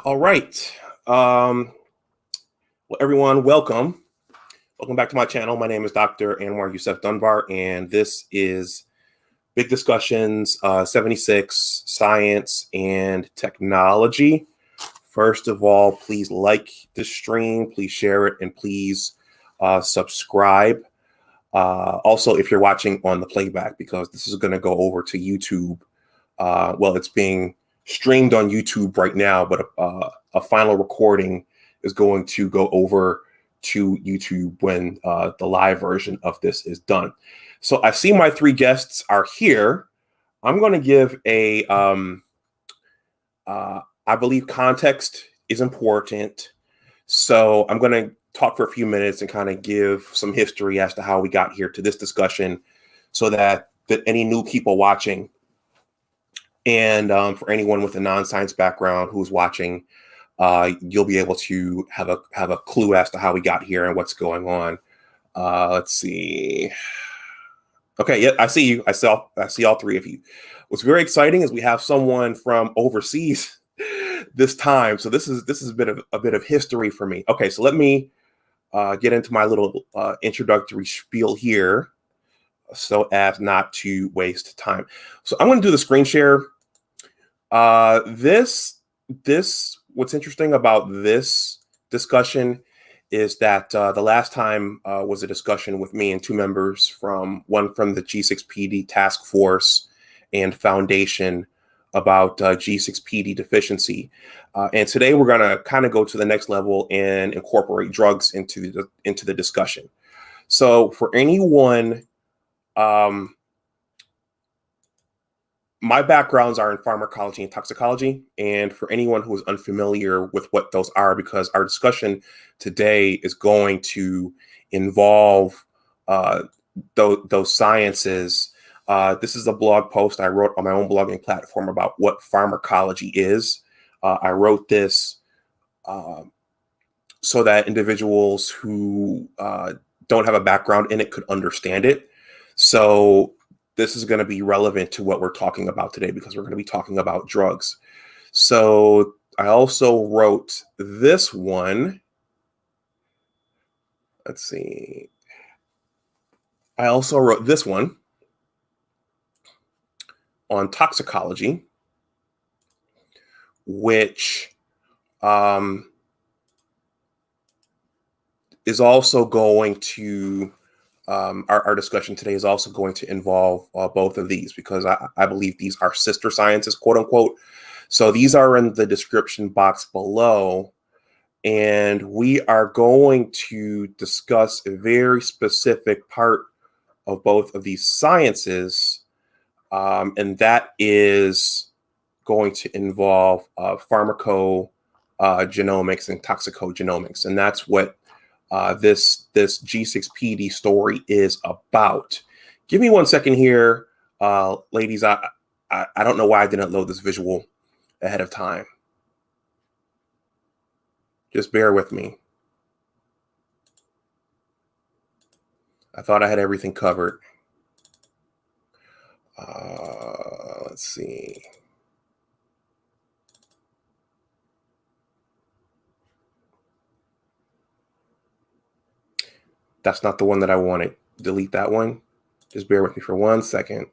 All right. Well, everyone, welcome. Welcome back to my channel. My name is Dr. Anwar Youssef Dunbar, and this is Big Discussions 76, Science and Technology. First of all, please like the stream, please share it, and please subscribe. Also, if you're watching on the playback, because this is going to go over to YouTube. Well, it's being streamed on YouTube right now, but a final recording is going to go over to YouTube when the live version of this is done. So I see my three guests are here. I'm going to give a, I believe context is important. So I'm going to talk for a few minutes and kind of give some history as to how we got here to this discussion so that any new people watching and for anyone with a non-science background who's watching, you'll be able to have a clue as to how we got here and what's going on. Let's see. Okay, yeah, I see you. I see all three of you. What's very exciting is we have someone from overseas this time. So this is a bit of history for me. Okay, so let me get into my little introductory spiel here, so as not to waste time. So I'm going to do the screen share. What's interesting about this discussion is that the last time was a discussion with me and two members one from the G6PD Taskforce and Foundation about G6PD Deficiency. And today we're going to kind of go to the next level and incorporate drugs into the discussion. So for anyone, my backgrounds are in pharmacology and toxicology, and for anyone who is unfamiliar with what those are, because our discussion today is going to involve those sciences. This is a blog post I wrote on my own blogging platform about what pharmacology is. I wrote this so that individuals who don't have a background in it could understand it. So this is going to be relevant to what we're talking about today, because we're going to be talking about drugs. So I also wrote this one. Let's see. I also wrote this one on toxicology, which is also going to our discussion today is also going to involve both of these, because I believe these are sister sciences, quote unquote. So these are in the description box below, and we are going to discuss a very specific part of both of these sciences, and that is going to involve pharmacogenomics and toxicogenomics, and that's what this G6PD story is about. Give me 1 second here, ladies. I don't know why I didn't load this visual ahead of time. Just bear with me. I thought I had everything covered. Let's see. That's not the one that I wanted. Delete that one. Just bear with me for 1 second.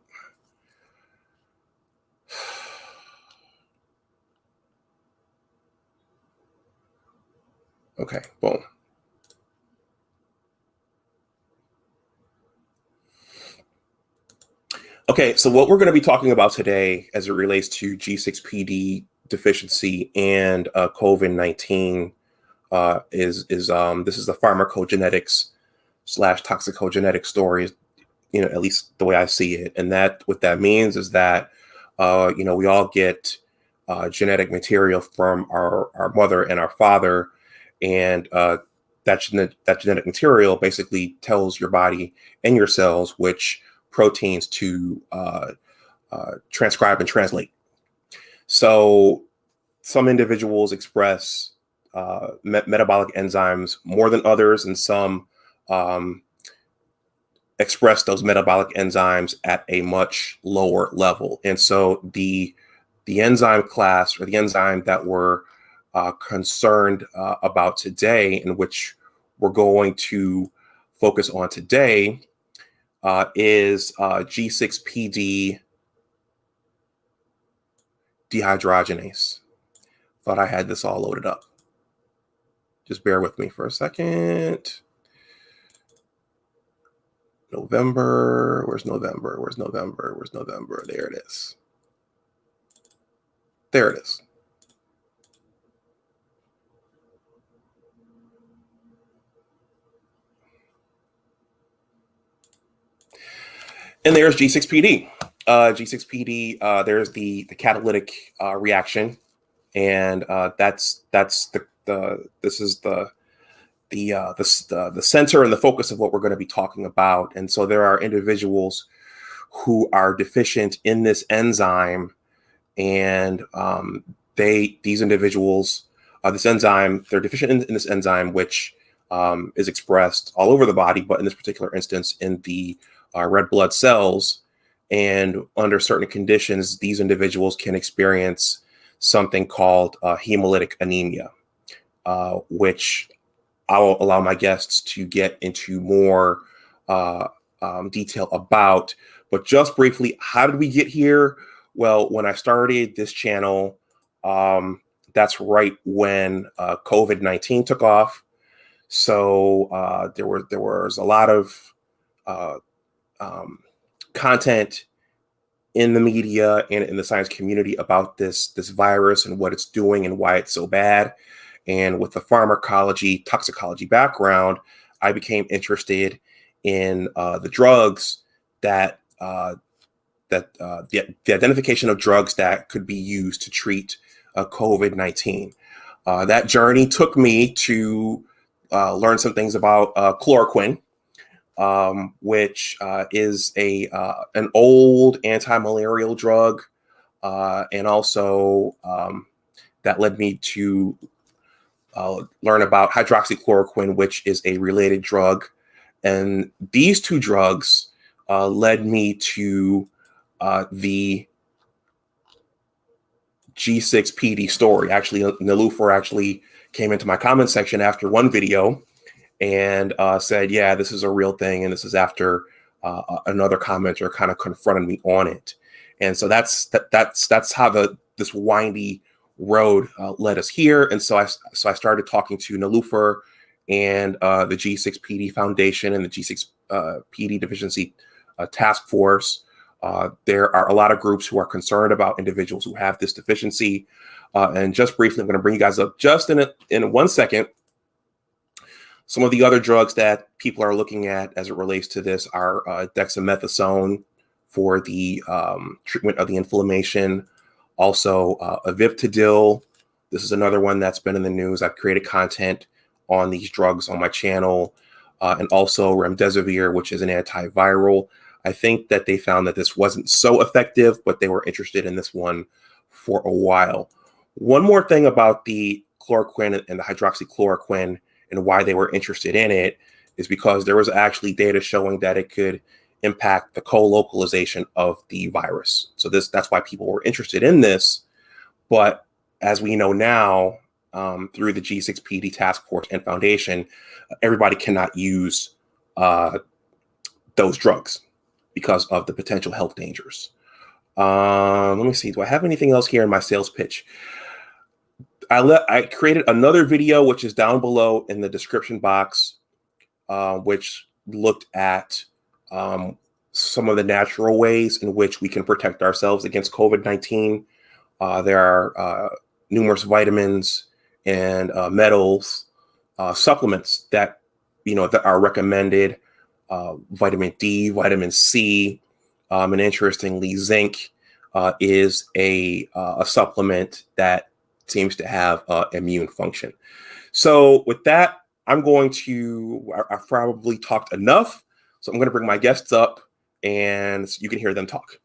Okay, boom. Okay, so what we're going to be talking about today as it relates to G6PD deficiency and COVID-19 is this is the pharmacogenetics / toxicogenetic story, at least the way I see it. And what that means is that, we all get genetic material from our mother and our father. And that genetic material basically tells your body and your cells which proteins to transcribe and translate. So some individuals express metabolic enzymes more than others, and some express those metabolic enzymes at a much lower level. And so the enzyme class, or the enzyme that we're concerned about today, and which we're going to focus on today, is G6PD Dehydrogenase. Thought I had this all loaded up. Just bear with me for a second. November, where's November? Where's November? Where's November? There it is. There it is. And there's G6PD. G6PD, there's the catalytic reaction, and this is the center and the focus of what we're going to be talking about. And so there are individuals who are deficient in this enzyme, and these individuals, this enzyme, they're deficient in this enzyme, which is expressed all over the body, but in this particular instance, in the red blood cells. And under certain conditions, these individuals can experience something called hemolytic anemia, which I will allow my guests to get into more detail about. But just briefly, how did we get here? Well, when I started this channel, that's right when COVID-19 took off. So there was a lot of content in the media and in the science community about this virus and what it's doing and why it's so bad. And with the pharmacology, toxicology background, I became interested in the drugs that the identification of drugs that could be used to treat COVID-19. That journey took me to learn some things about chloroquine, which is an old anti-malarial drug, and also that led me to learn about hydroxychloroquine, which is a related drug. And these two drugs led me to the G6PD story. Actually, Niloufar actually came into my comment section after one video and said, yeah, this is a real thing. And this is after another commenter kind of confronted me on it. And so that's how this windy road led us here. And so I started talking to Niloufar and the G6PD Foundation and the G6PD Deficiency Taskforce. There are a lot of groups who are concerned about individuals who have this deficiency. And just briefly, I'm going to bring you guys up just in 1 second. Some of the other drugs that people are looking at as it relates to this are dexamethasone for the treatment of the inflammation. Also, avibtadil. This is another one that's been in the news. I've created content on these drugs on my channel. And also remdesivir, which is an antiviral. I think that they found that this wasn't so effective, but they were interested in this one for a while. One more thing about the chloroquine and the hydroxychloroquine and why they were interested in it is because there was actually data showing that it could impact the co-localization of the virus. So that's why people were interested in this. But as we know now, through the G6PD Task Force and Foundation, everybody cannot use those drugs because of the potential health dangers. Let me see. Do I have anything else here in my sales pitch? I created another video, which is down below in the description box, which looked at some of the natural ways in which we can protect ourselves against COVID-19. There are numerous vitamins and metals, supplements that that are recommended. Vitamin D, vitamin C, and interestingly, zinc is a supplement that seems to have immune function. So with that, I've probably talked enough. So I'm going to bring my guests up and you can hear them talk.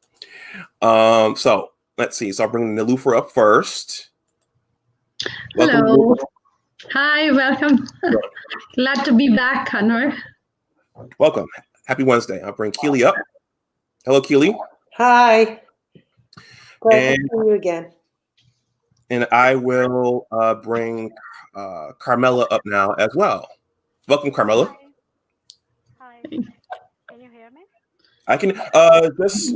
So let's see. So I'll bring Niloufar up first. Welcome. Hello. Hi, welcome. Glad to be back, Anwar. Welcome. Happy Wednesday. I'll bring Keely up. Hello, Keely. Hi. Glad to see you again. And I will bring Carmela up now as well. Welcome, Carmela. Hi. Can you hear me? I can just.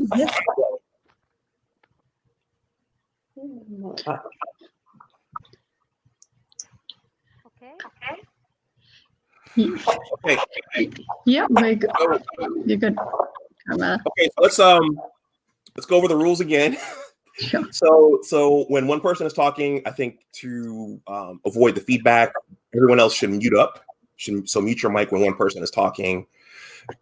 Okay. Okay. Yeah, very good. You're good, Carmela. Okay, so let's go over the rules again. Sure. So when one person is talking, I think to avoid the feedback, everyone else should mute up. So mute your mic when one person is talking.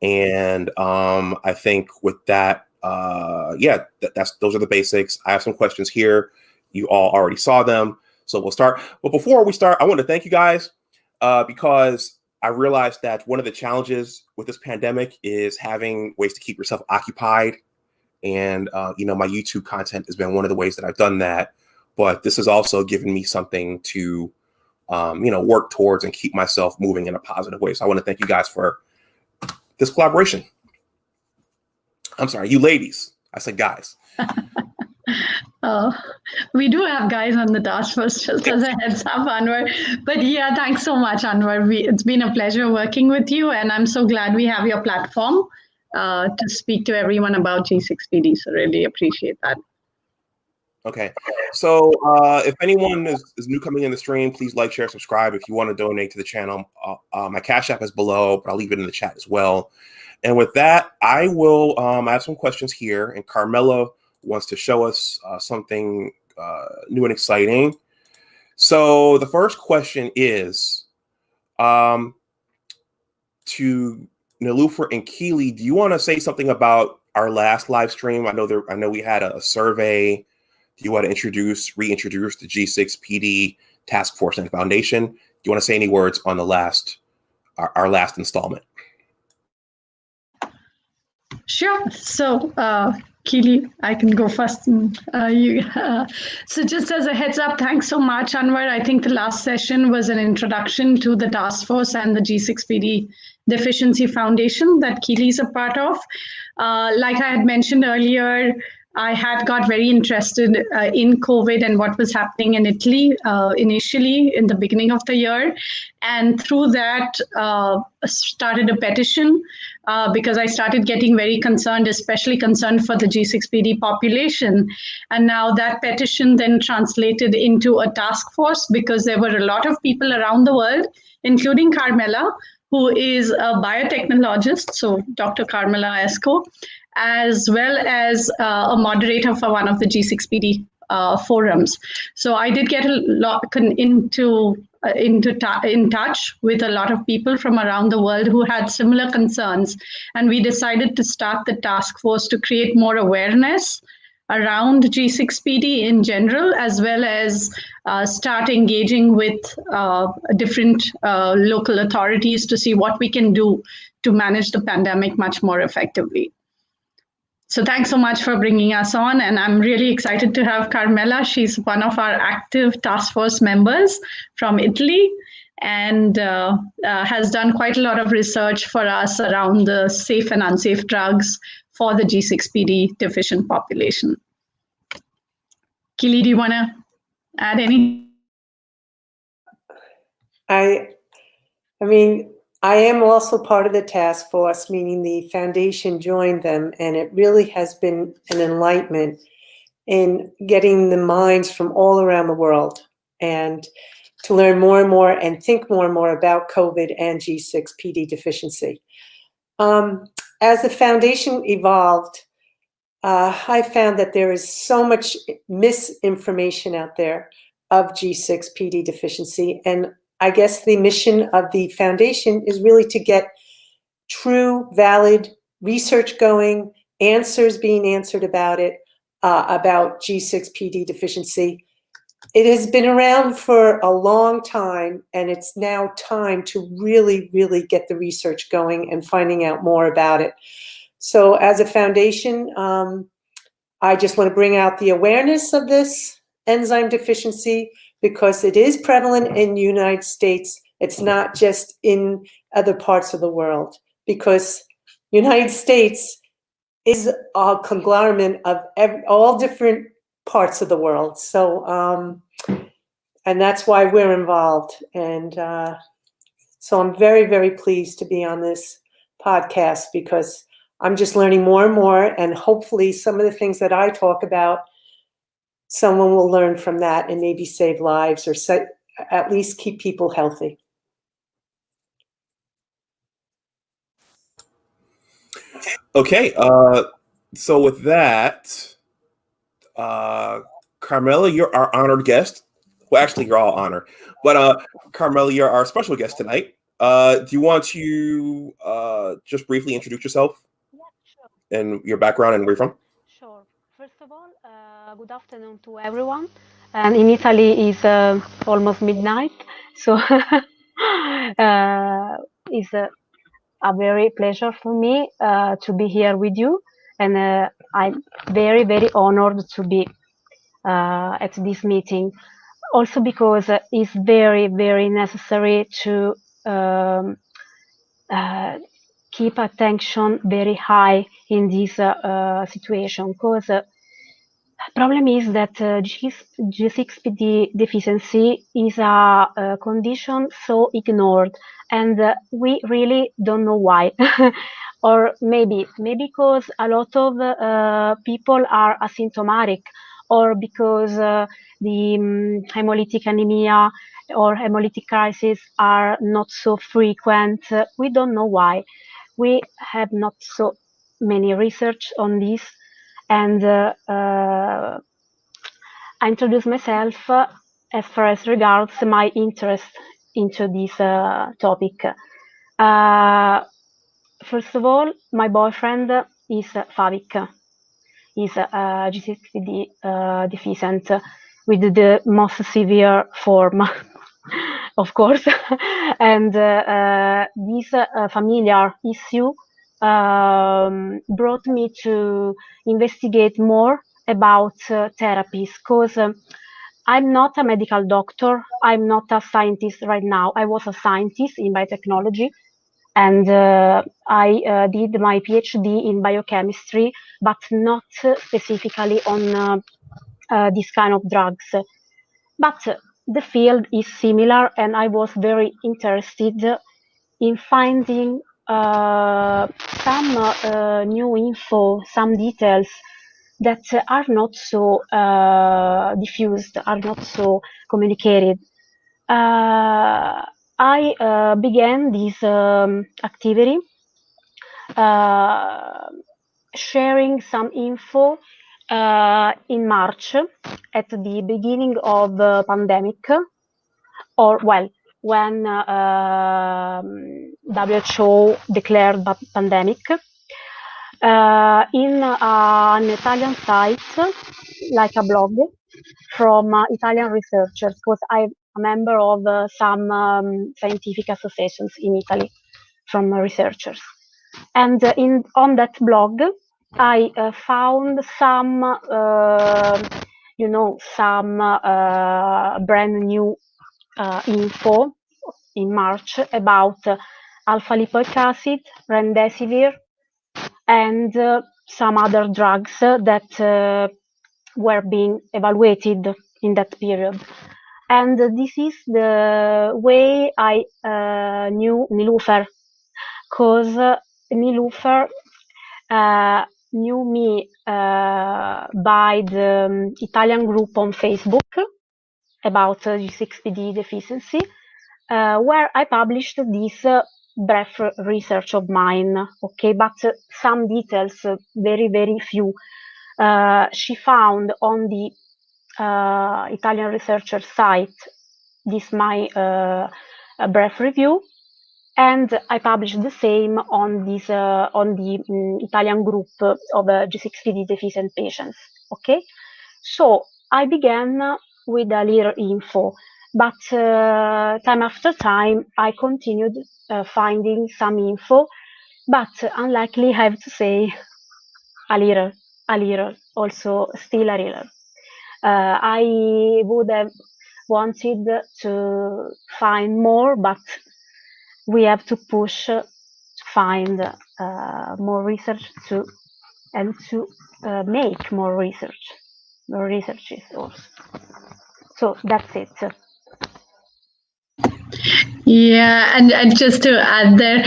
And I think with that, those are the basics. I have some questions here. You all already saw them, so we'll start. But before we start, I want to thank you guys because I realized that one of the challenges with this pandemic is having ways to keep yourself occupied. And, my YouTube content has been one of the ways that I've done that. But this has also given me something to, work towards and keep myself moving in a positive way. So I want to thank you guys for this collaboration. I'm sorry, you ladies. I said guys. We do have guys on the task force, just as a heads up, Anwar. But yeah, thanks so much, Anwar. It's been a pleasure working with you, and I'm so glad we have your platform to speak to everyone about G6PD. So really appreciate that. Okay, so if anyone is new coming in the stream, please like, share, subscribe. If you want to donate to the channel, my Cash App is below, but I'll leave it in the chat as well. And with that, I will I have some questions here, and Carmela wants to show us something new and exciting. So the first question is to Niloufar and Keely, do you want to say something about our last live stream? I know we had a survey. Do you want to reintroduce the G6PD Taskforce and Foundation? Do you want to say any words on the our last installment? Sure. So, Keely, I can go first. So just as a heads up, thanks so much, Anwar. I think the last session was an introduction to the task force and the G6PD Deficiency Foundation that Keely is a part of. Like I had mentioned earlier, I had got very interested in COVID and what was happening in Italy initially in the beginning of the year. And through that, started a petition because I started getting very concerned, especially concerned for the G6PD population. And now that petition then translated into a task force because there were a lot of people around the world, including Carmela, who is a biotechnologist, so Dr. Carmela Esco, as well as a moderator for one of the G6PD forums. So I did get a lot in touch with a lot of people from around the world who had similar concerns. And we decided to start the task force to create more awareness around G6PD in general, as well as start engaging with different local authorities to see what we can do to manage the pandemic much more effectively. So thanks so much for bringing us on. And I'm really excited to have Carmela. She's one of our active task force members from Italy and has done quite a lot of research for us around the safe and unsafe drugs for the G6PD deficient population. Keely, do you want to add any? I mean, I am also part of the task force, meaning the foundation joined them, and it really has been an enlightenment in getting the minds from all around the world and to learn more and more and think more and more about COVID and G6PD deficiency. As the foundation evolved, I found that there is so much misinformation out there of G6PD deficiency, and I guess the mission of the foundation is really to get true, valid research going, answers being answered about it, about G6PD deficiency. It has been around for a long time, and it's now time to really, really get the research going and finding out more about it. So as a foundation, I just want to bring out the awareness of this enzyme deficiency because it is prevalent in the United States. It's not just in other parts of the world because United States is a conglomerate of all different parts of the world. So and that's why we're involved. And so I'm very, very pleased to be on this podcast because I'm just learning more and more, and hopefully some of the things that I talk about, someone will learn from that and maybe save lives or at least keep people healthy. Okay, so with that, Carmela, you're our honored guest. Well, actually, you're all honored, but Carmela, you're our special guest tonight. Do you want to just briefly introduce yourself Yeah, sure. and your background and where you're from? Sure. First of all, good afternoon to everyone. And in Italy is almost midnight, so it's a very pleasure for me to be here with you, and I'm very, very honored to be at this meeting. Also because it's very, very necessary to keep attention very high in this situation, because problem is that G6PD deficiency is a condition so ignored, and we really don't know why. Or maybe because a lot of people are asymptomatic, or because the hemolytic anemia or hemolytic crisis are not so frequent. We don't know why. We have not so many research on this, and I introduce myself as far as regards my interest into this topic. First of all, my boyfriend is Favik. He's G6PD deficient with the most severe form, of course. And this familiar issue brought me to investigate more about therapies, because I'm not a medical doctor. I'm not a scientist right now. I was a scientist in biotechnology, and I did my PhD in biochemistry, but not specifically on this kind of drugs. But the field is similar, and I was very interested in finding some new info, some details that are not so diffused, are not so communicated. I began this activity sharing some info in March, at the beginning of the pandemic, or well, when WHO declared pandemic, in an Italian site, like a blog from Italian researchers, because I'm a member of some scientific associations in Italy from researchers. And on that blog, I found some, some brand new info in March about alpha lipoic acid, remdesivir, and some other drugs that were being evaluated in that period. And this is the way I knew Nilufer, because Nilufer knew me by the Italian group on Facebook about G6PD deficiency, where I published this brief research of mine, okay, but some details, very, very few. She found on the Italian researcher site this my brief review, and I published the same on this on the Italian group of G6PD deficient patients. Okay, so I began with a little info, but time after time I continued finding some info, but unlikely, I have to say, a little, also still a little. I would have wanted to find more, but we have to push to find more research and to make more researches also. So that's it. Yeah, and just to add there,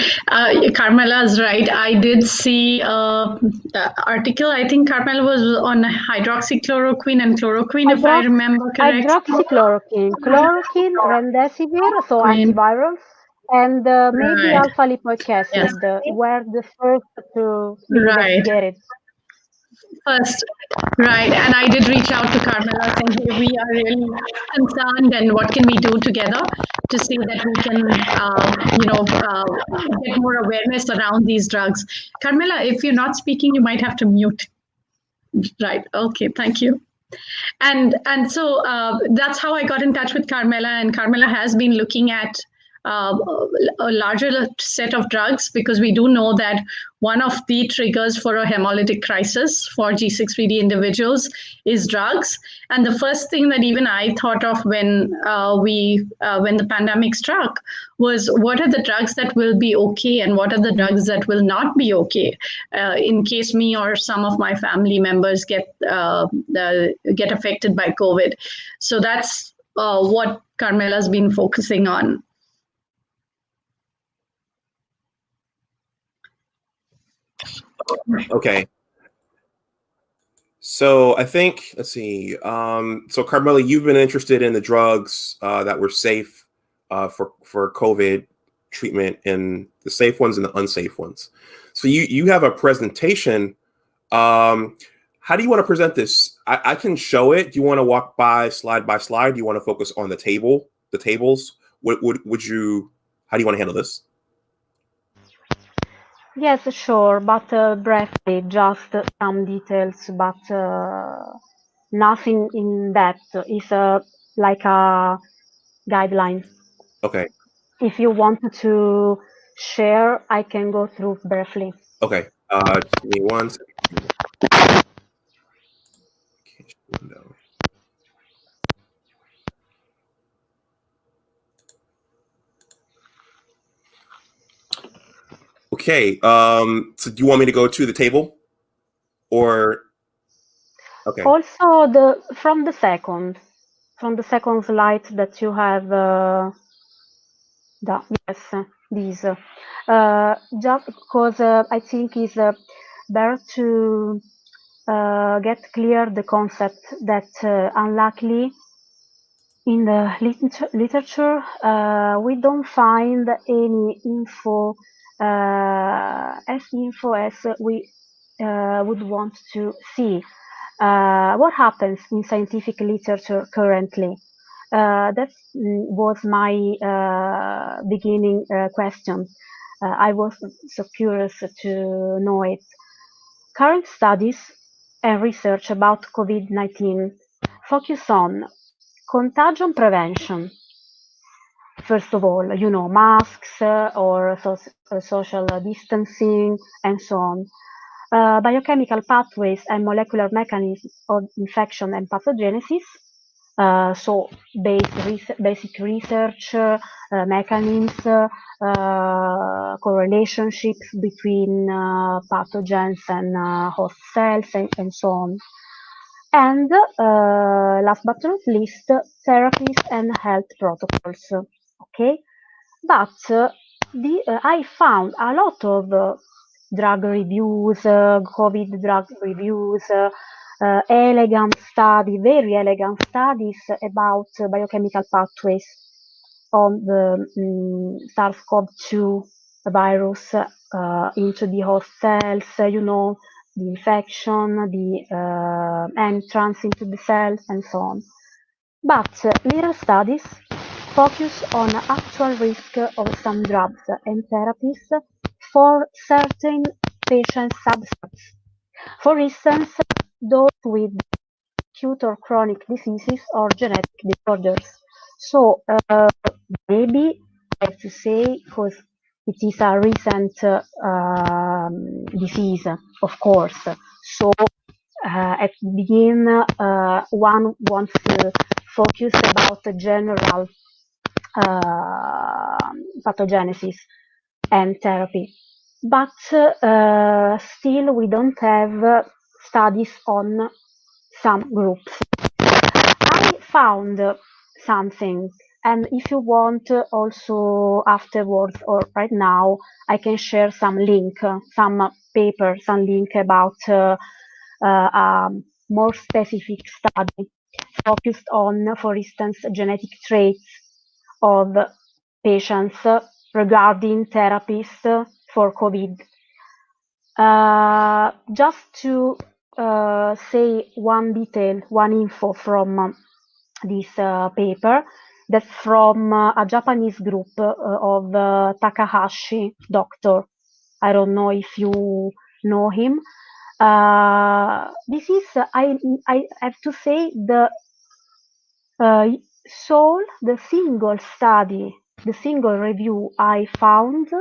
Carmela's right. I did see article. I think Carmela was on hydroxychloroquine and chloroquine, if I remember correctly. Hydroxychloroquine, chloroquine, remdesivir, so antivirals, and maybe Right. alpha lipoic acid were the first to be investigated. First, right. And I did reach out to Carmela saying, hey, we are really concerned and what can we do together to see that we can, get more awareness around these drugs. Carmela, if you're not speaking, you might have to mute. Right. Okay. Thank you. And so that's how I got in touch with Carmela, and Carmela has been looking at a larger set of drugs, because we do know that one of the triggers for a hemolytic crisis for G6PD individuals is drugs. And the first thing that even I thought of when the pandemic struck was, what are the drugs that will be okay and what are the drugs that will not be okay in case me or some of my family members get affected by COVID. So that's what Carmela's been focusing on. Okay. So I think, let's see. So Carmela, you've been interested in the drugs that were safe for COVID treatment, and the safe ones and the unsafe ones. So you have a presentation. How do you want to present this? I can show it. Do you want to walk by slide? Do you want to focus on the tables? Would you? How do you want to handle this? Yes, sure, but briefly, just some details, but nothing in depth. It's like a guideline. Okay. If you want to share, I can go through briefly. Okay. Give me one second. Window. Okay. So do you want me to go to the table, or okay? Also, from the second slide that you have, these. Just because I think it's better to get clear the concept that unluckily in the literature we don't find any info as we would want to see. What happens in scientific literature currently? That was my beginning question. I was so curious to know it. Current studies and research about COVID-19 focus on contagion prevention. First of all, masks or social distancing and so on. Biochemical pathways and molecular mechanisms of infection and pathogenesis. So basic research, mechanisms, correlationships between pathogens and host cells and so on. And last but not least, therapies and health protocols. Okay, but I found a lot of drug reviews, COVID drug reviews, very elegant studies about biochemical pathways on the SARS-CoV-2 virus into the host cells, the infection, the entrance into the cells, and so on. But little studies focus on actual risk of some drugs and therapies for certain patient subsets. For instance, those with acute or chronic diseases or genetic disorders. So maybe I have to say, because it is a recent disease, of course. So at the beginning, one wants to focus about the general pathogenesis and therapy. But still, we don't have studies on some groups. I found something, And if you want, also afterwards or right now, I can share some link, some paper, some link about more specific study focused on, for instance, genetic traits of patients regarding therapies for COVID. Just to say one detail, one info from this paper, that's from a Japanese group of Takahashi doctor. I don't know if you know him. This is, I have to say, the single study, the single review I found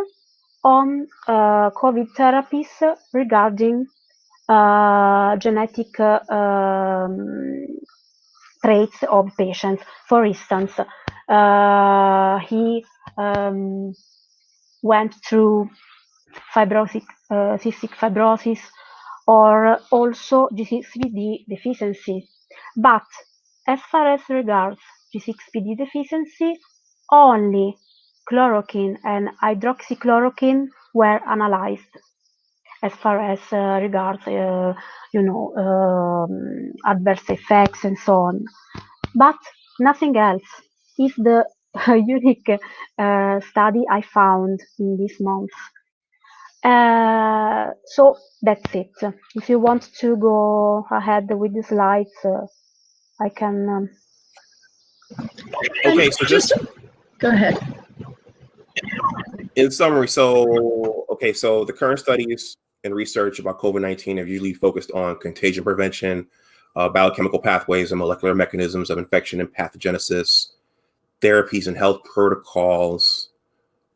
on COVID therapies regarding genetic traits of patients. For instance, he went through cystic fibrosis, or also G6PD deficiency. But as far as regards G6PD deficiency, only chloroquine and hydroxychloroquine were analyzed as far as regards, adverse effects and so on. But nothing else is the unique study I found in this month. So that's it. If you want to go ahead with the slides, I can. Okay, so just go ahead. In summary, so the current studies and research about COVID-19 have usually focused on contagion prevention, biochemical pathways and molecular mechanisms of infection and pathogenesis, therapies and health protocols,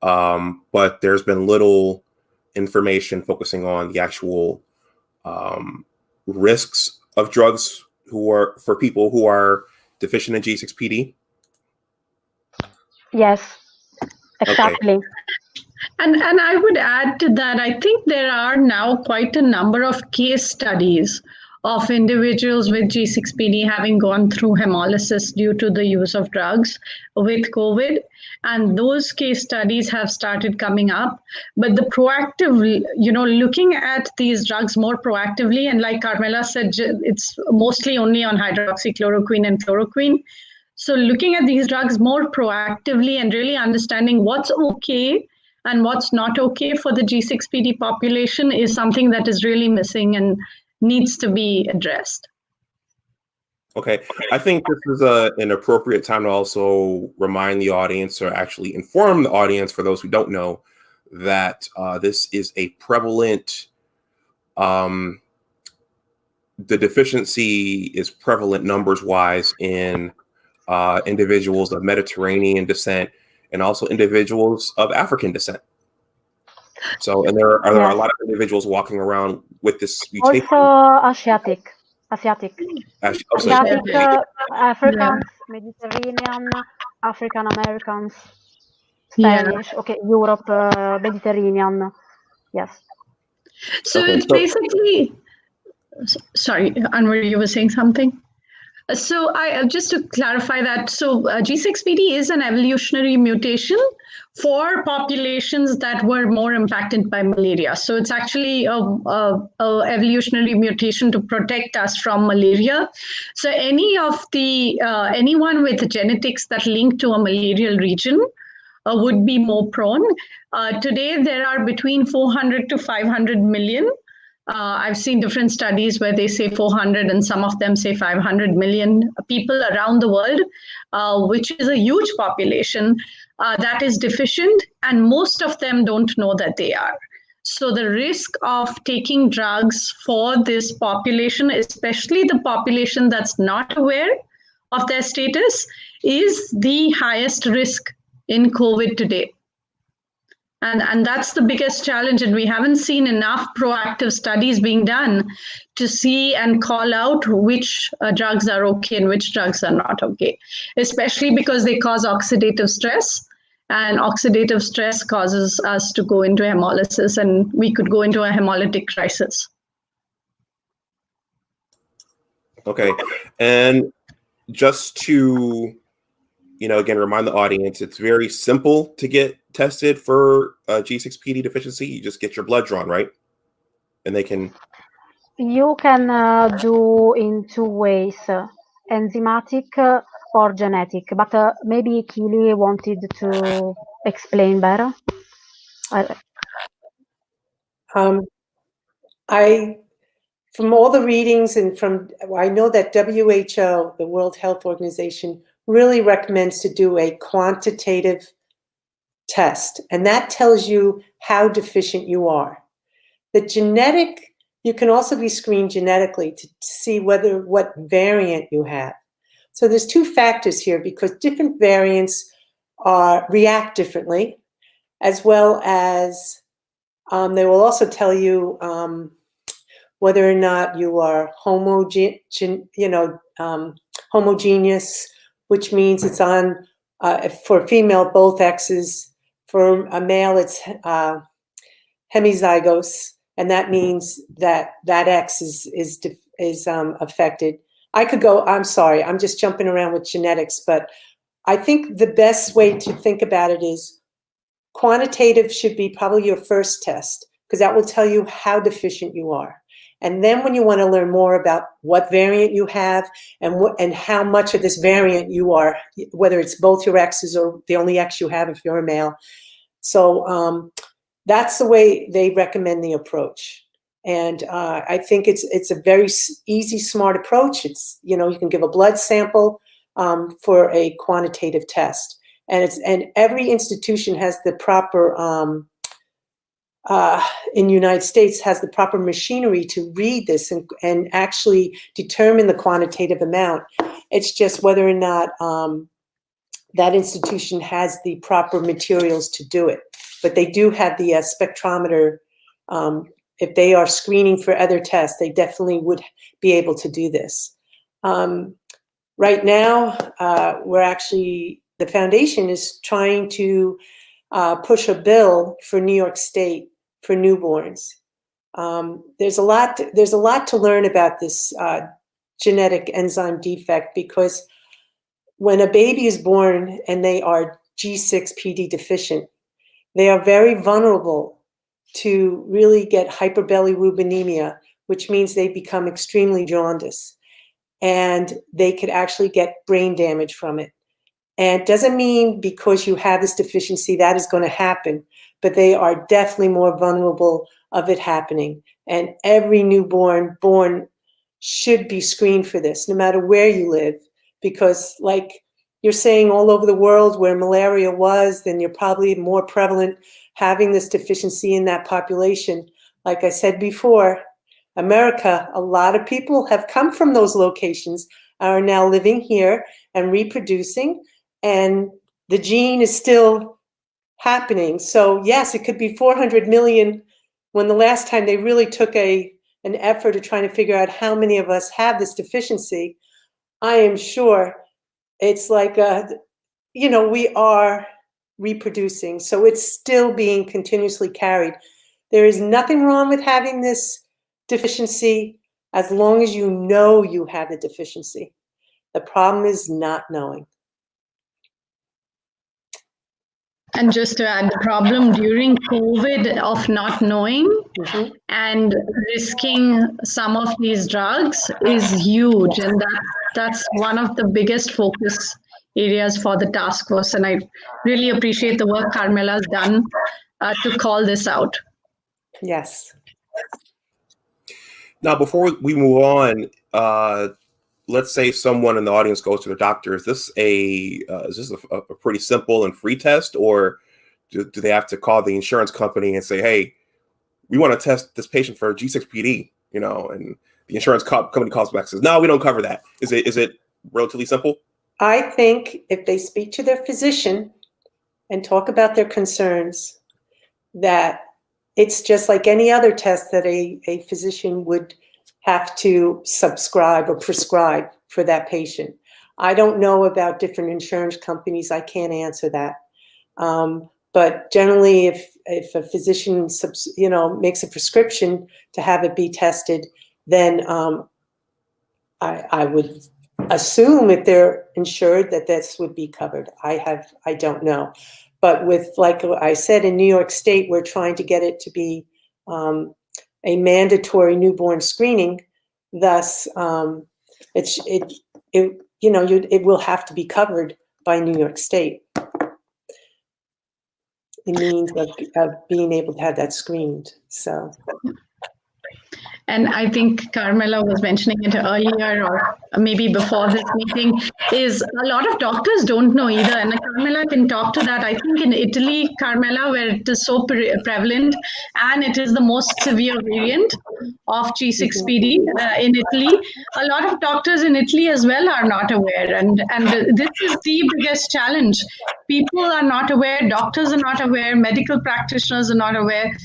but there's been little information focusing on the actual risks of drugs for people who are deficient in G6PD. Yes, exactly. Okay. And I would add to that, I think there are now quite a number of case studies of individuals with G6PD having gone through hemolysis due to the use of drugs with COVID. And those case studies have started coming up. But the proactive, looking at these drugs more proactively, and like Carmela said, it's mostly only on hydroxychloroquine and chloroquine. So looking at these drugs more proactively and really understanding what's okay and what's not okay for the G6PD population is something that is really missing and needs to be addressed. Okay, I think this is an appropriate time to also remind the audience, or actually inform the audience, for those who don't know, that this is a prevalent, the deficiency is prevalent numbers-wise in individuals of Mediterranean descent and also individuals of African descent. So, and there are a lot of individuals walking around with this mutation. Also Asiatic, Asiatic, Africans, Mediterranean, African Americans, Spanish, okay, Europe, Mediterranean, yes. So it's basically, sorry, Anwar, you were saying something? So I just to clarify that, so G6PD is an evolutionary mutation for populations that were more impacted by malaria. So it's actually a evolutionary mutation to protect us from malaria. So anyone with genetics that link to a malarial region would be more prone. Today, there are between 400 to 500 million. I've seen different studies where they say 400 and some of them say 500 million people around the world, which is a huge population that is deficient, and most of them don't know that they are. So the risk of taking drugs for this population, especially the population that's not aware of their status, is the highest risk in COVID today. And that's the biggest challenge. And we haven't seen enough proactive studies being done to see and call out which drugs are okay and which drugs are not okay, especially because they cause oxidative stress. And oxidative stress causes us to go into hemolysis, and we could go into a hemolytic crisis. Okay. And just to again, remind the audience, it's very simple to get tested for G6PD deficiency. You just get your blood drawn, right? And they can... You can do in two ways, enzymatic or genetic, but maybe Keely wanted to explain better. From all the readings and I know that WHO, the World Health Organization, really recommends to do a quantitative test, and that tells you how deficient you are. The genetic, you can also be screened genetically to see what variant you have. So there's two factors here, because different variants react differently, as well as they will also tell you whether or not you are homogeneous, which means it's on, for a female, both X's. For a male, it's hemizygous, and that means that X is affected. I'm sorry, I'm just jumping around with genetics, but I think the best way to think about it is quantitative should be probably your first test, because that will tell you how deficient you are. And then when you want to learn more about what variant you have and how much of this variant you are, whether it's both your X's or the only X you have if you're a male. So that's the way they recommend the approach. And I think it's a very easy, smart approach. It's, you can give a blood sample for a quantitative test. And every institution has the proper, in the United States, has the proper machinery to read this and actually determine the quantitative amount. It's just whether or not that institution has the proper materials to do it. But they do have the spectrometer. If they are screening for other tests, they definitely would be able to do this. Right now, the foundation is trying to push a bill for New York State for newborns. There's a lot to learn about this genetic enzyme defect, because when a baby is born and they are G6PD deficient, they are very vulnerable to really get hyperbilirubinemia, which means they become extremely jaundiced, and they could actually get brain damage from it. And it doesn't mean because you have this deficiency that is going to happen, but they are definitely more vulnerable of it happening. And every newborn born should be screened for this, no matter where you live, because like you're saying, all over the world where malaria was, then you're probably more prevalent having this deficiency in that population. Like I said before, America, a lot of people have come from those locations, are now living here and reproducing, and the gene is still happening. So yes, it could be 400 million when the last time they really took an effort of trying to figure out how many of us have this deficiency. I am sure it's like, we are reproducing. So it's still being continuously carried. There is nothing wrong with having this deficiency as long as you know you have the deficiency. The problem is not knowing. And just to add, the problem during COVID of not knowing and risking some of these drugs is huge. And that's one of the biggest focus areas for the task force. And I really appreciate the work Carmela's done to call this out. Yes. Now, before we move on, let's say someone in the audience goes to the doctor. Is this a pretty simple and free test, or do they have to call the insurance company and say, "Hey, we want to test this patient for G6PD," and the insurance company calls back and says, "No, we don't cover that." Is it relatively simple? I think if they speak to their physician and talk about their concerns, that it's just like any other test that a physician would have to subscribe or prescribe for that patient. I don't know about different insurance companies. I can't answer that. But generally, if a physician makes a prescription to have it be tested, then I would assume if they're insured that this would be covered. I don't know. But with, like I said, in New York State, we're trying to get it to be a mandatory newborn screening. Thus, it will have to be covered by New York State. It means of being able to have that screened. So. And I think Carmela was mentioning it earlier, or maybe before this meeting, is a lot of doctors don't know either. And Carmela can talk to that. I think in Italy, Carmela, where it is so prevalent, and it is the most severe variant of G6PD in Italy, a lot of doctors in Italy as well are not aware. And this is the biggest challenge. People are not aware, doctors are not aware, medical practitioners are not aware.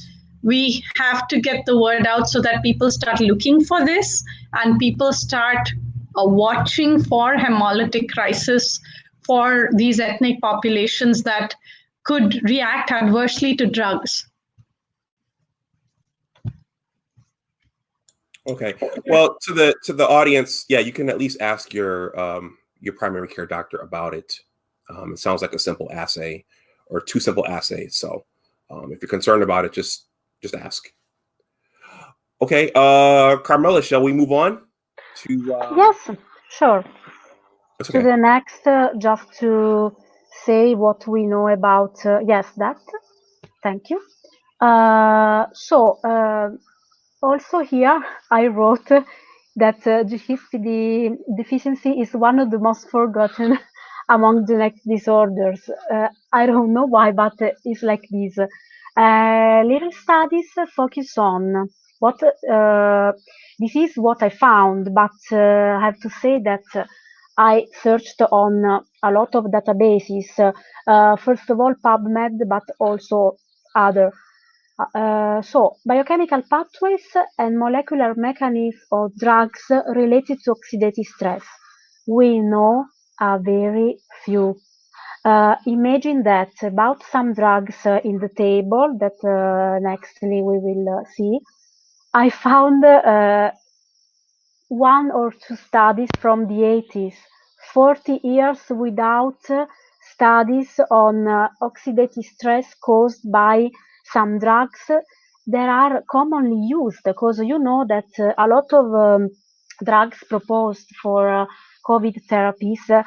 We have to get the word out so that people start looking for this and people start watching for hemolytic crisis for these ethnic populations that could react adversely to drugs. Okay. Well, to the audience, yeah, you can at least ask your primary care doctor about it. It sounds like a simple assay or two simple assays. So if you're concerned about it, just ask. Okay, Carmela, shall we move on to? Yes, sure. Okay. To the next, just to say what we know about, yes, that. Thank you. Also here I wrote that G6PD deficiency is one of the most forgotten among genetic disorders. I don't know why, but it's like this. Little studies focus on what this is what I found, but I have to say that I searched on a lot of databases. First of all, PubMed, but also other. Biochemical pathways and molecular mechanisms of drugs related to oxidative stress. We know a very few. Imagine that about some drugs in the table that nextly we will see. I found one or two studies from the 80s, 40 years without studies on oxidative stress caused by some drugs that are commonly used, because you know that a lot of drugs proposed for COVID therapies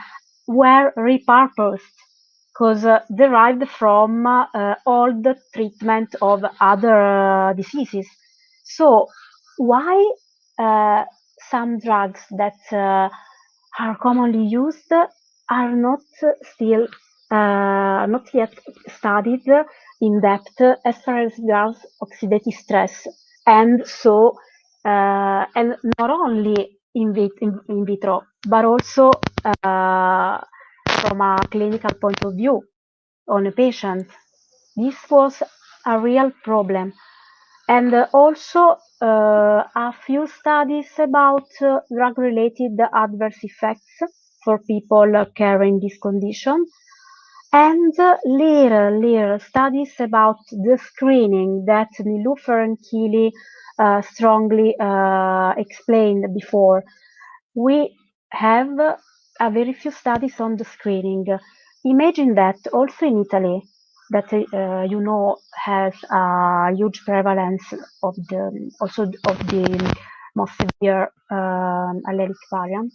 were repurposed because derived from old treatment of other diseases. So why some drugs that are commonly used are not still not yet studied in depth as far as regards oxidative stress, and so and not only in vitro but also from a clinical point of view on a patient. This was a real problem. And also a few studies about drug-related adverse effects for people carrying this condition, and little studies about the screening that Nilufer and Keely strongly explained before. We have a very few studies on the screening. Imagine that also in Italy, that you know has a huge prevalence of the most severe allelic variant.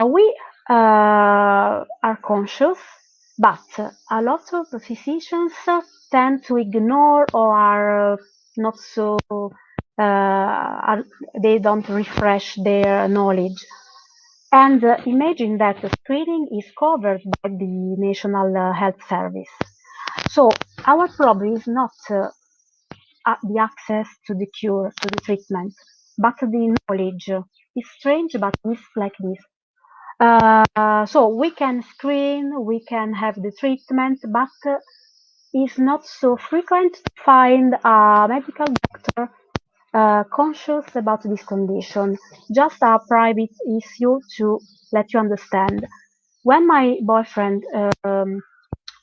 We are conscious, but a lot of physicians tend to ignore or are not so they don't refresh their knowledge. And imagine that the screening is covered by the National Health Service. So our problem is not the access to the cure, to the treatment, but the knowledge. It's strange, but it's like this. So we can screen, we can have the treatment, but it's not so frequent to find a medical doctor conscious about this condition. Just a private issue to let you understand. When my boyfriend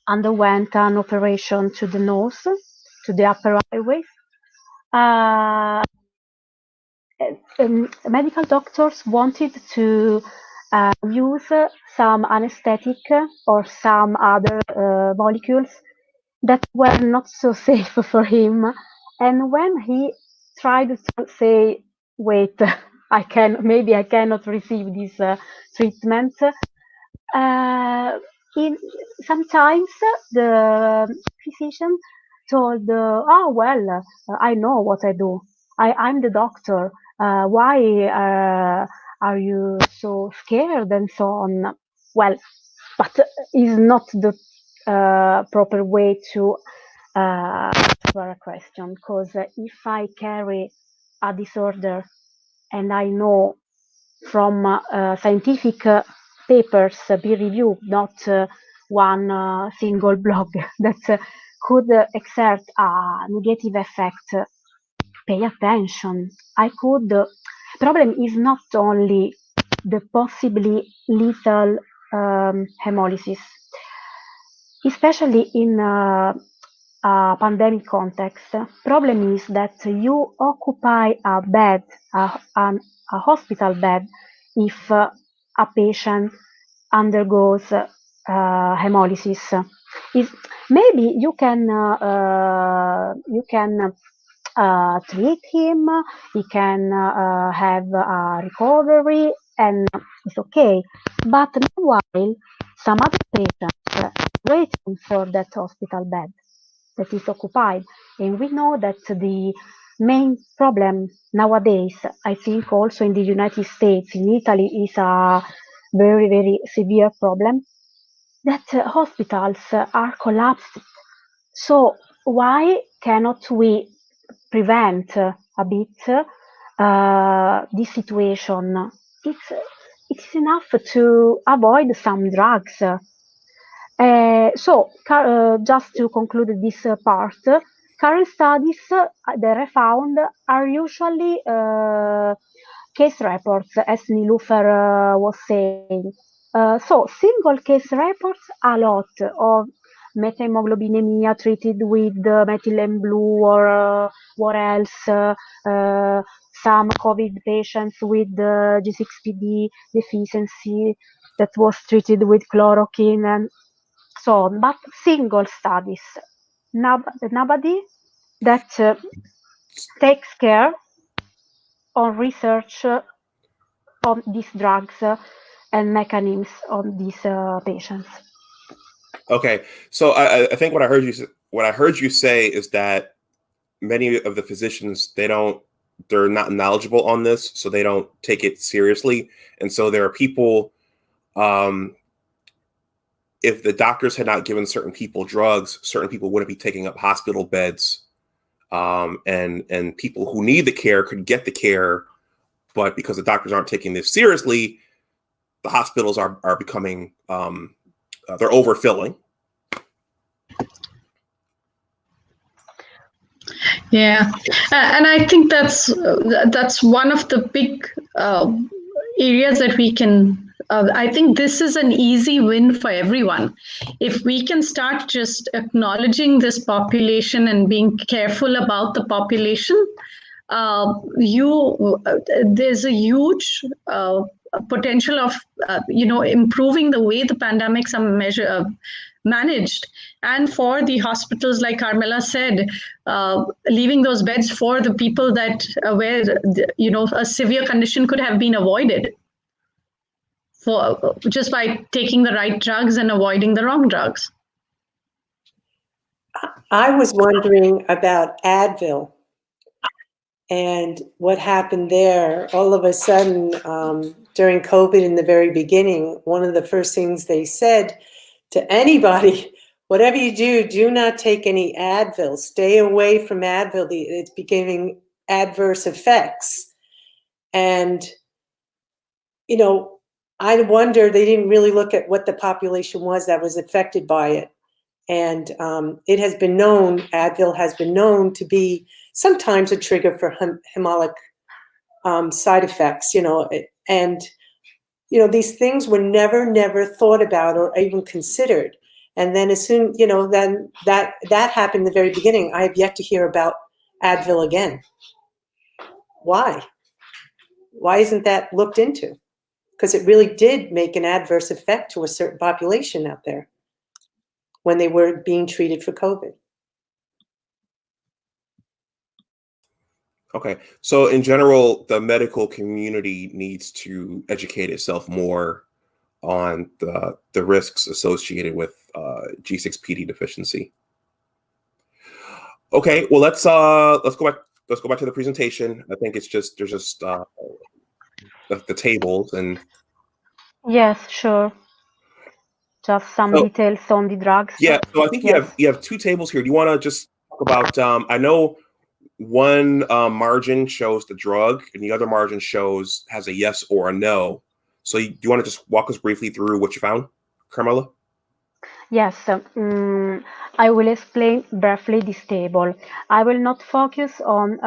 underwent an operation to the nose, to the upper airways, medical doctors wanted to use some anesthetic or some other molecules that were not so safe for him. And when he tried to say, wait, maybe I cannot receive this treatment, in, sometimes the physician told, oh, well, I know what I do. I'm the doctor. Why are you so scared and so on? Well, but is not the proper way to answer a question, because if I carry a disorder and I know from scientific papers, peer review, not one single blog that could exert a negative effect, pay attention. Problem is not only the possibly lethal hemolysis, especially in a pandemic context. Problem is that you occupy a bed, a hospital bed, if a patient undergoes hemolysis. Maybe you can treat him, he can have a recovery, and it's okay. But meanwhile, some other patients waiting for that hospital bed that is occupied. And we know that the main problem nowadays, I think also in the United States, in Italy, is a very, very severe problem, that hospitals are collapsed. So why cannot we prevent a bit this situation? It's enough to avoid some drugs. Just to conclude this part, current studies that I found are usually case reports, as Nilufer was saying. So single case reports, a lot of methemoglobinemia treated with methylene blue or what else, some COVID patients with G6PD deficiency that was treated with chloroquine and so on, but single studies. Nobody that takes care on research on these drugs and mechanisms on these patients. Okay, so I think what I heard you say is that many of the physicians, they're not knowledgeable on this, so they don't take it seriously, and so there are people. If the doctors had not given certain people drugs, certain people wouldn't be taking up hospital beds, and people who need the care could get the care, but because the doctors aren't taking this seriously, the hospitals are becoming they're overfilling. Yeah, and I think that's one of the big areas that we can. I think this is an easy win for everyone. If we can start just acknowledging this population and being careful about the population, there's a huge potential of improving the way the pandemics are managed, and for the hospitals, like Carmela said, leaving those beds for the people that where a severe condition could have been avoided, for just by taking the right drugs and avoiding the wrong drugs. I was wondering about Advil and what happened there. All of a sudden, during COVID in the very beginning, one of the first things they said to anybody, whatever you do, do not take any Advil. Stay away from Advil. It's giving adverse effects. And, I wonder, they didn't really look at what the population was that was affected by it. And it has been known, Advil has been known to be sometimes a trigger for hemolytic side effects, and, these things were never thought about or even considered. And then as soon, then that happened in the very beginning. I have yet to hear about Advil again. Why? Why isn't that looked into? because it really did make an adverse effect to a certain population out there when they were being treated for COVID. Okay, so in general, the medical community needs to educate itself more on the risks associated with G6PD deficiency. Okay, well let's go back. Let's go back to the presentation. I think it's just there's just the tables and Yes, sure. Just some details on the drugs. Yeah, so I think you have two tables here. Do you want to just talk about? I know one margin shows the drug, and the other margin has a yes or a no. So do you want to just walk us briefly through what you found, Carmela? Yes, I will explain briefly this table. I will not focus on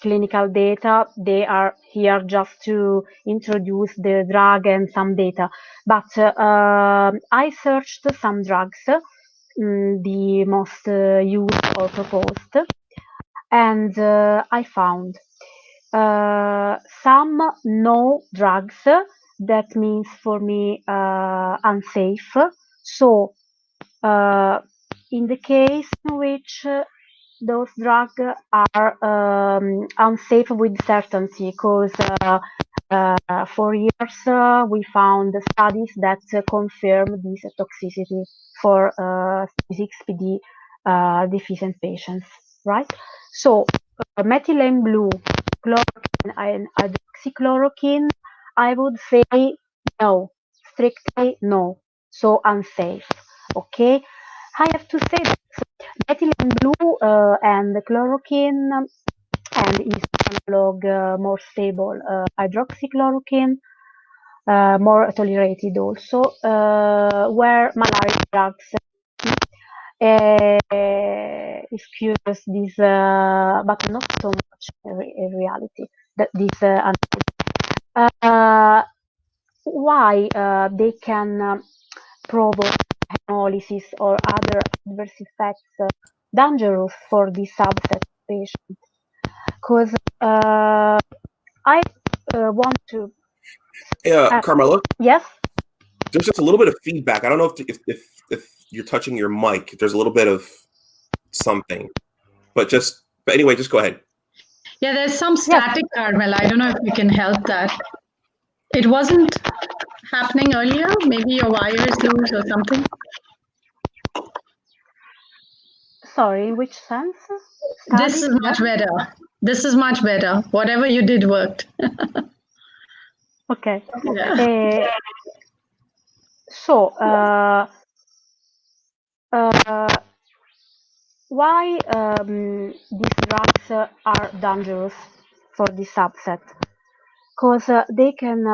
clinical data. They are here just to introduce the drug and some data. But I searched some drugs, the most used or proposed, and I found some no drugs. That means for me unsafe. So in the case in which those drugs are unsafe with certainty, because for years we found studies that confirm this toxicity for G6PD deficient patients, right? So methylene blue, chloroquine, and hydroxychloroquine, I would say no, strictly no, so unsafe. Okay, I have to say that methylene blue and the chloroquine and its analog more stable hydroxychloroquine, more tolerated also, were malaria drugs. It's curious this, but not so much in reality. That this why they can provoke hemolysis or other adverse effects dangerous for this subset of patients. Because I want to. Carmela? Yes? There's just a little bit of feedback. I don't know if you're touching your mic. There's a little bit of something. But anyway, just go ahead. Yeah, there's some static, Carmela. I don't know if you can help that. It wasn't happening earlier. Maybe your wire is loose or something. Sorry, in which sense? This is much better. This is much better. Whatever you did worked. Okay. Yeah. So, why these drugs are dangerous for this subset? Because they can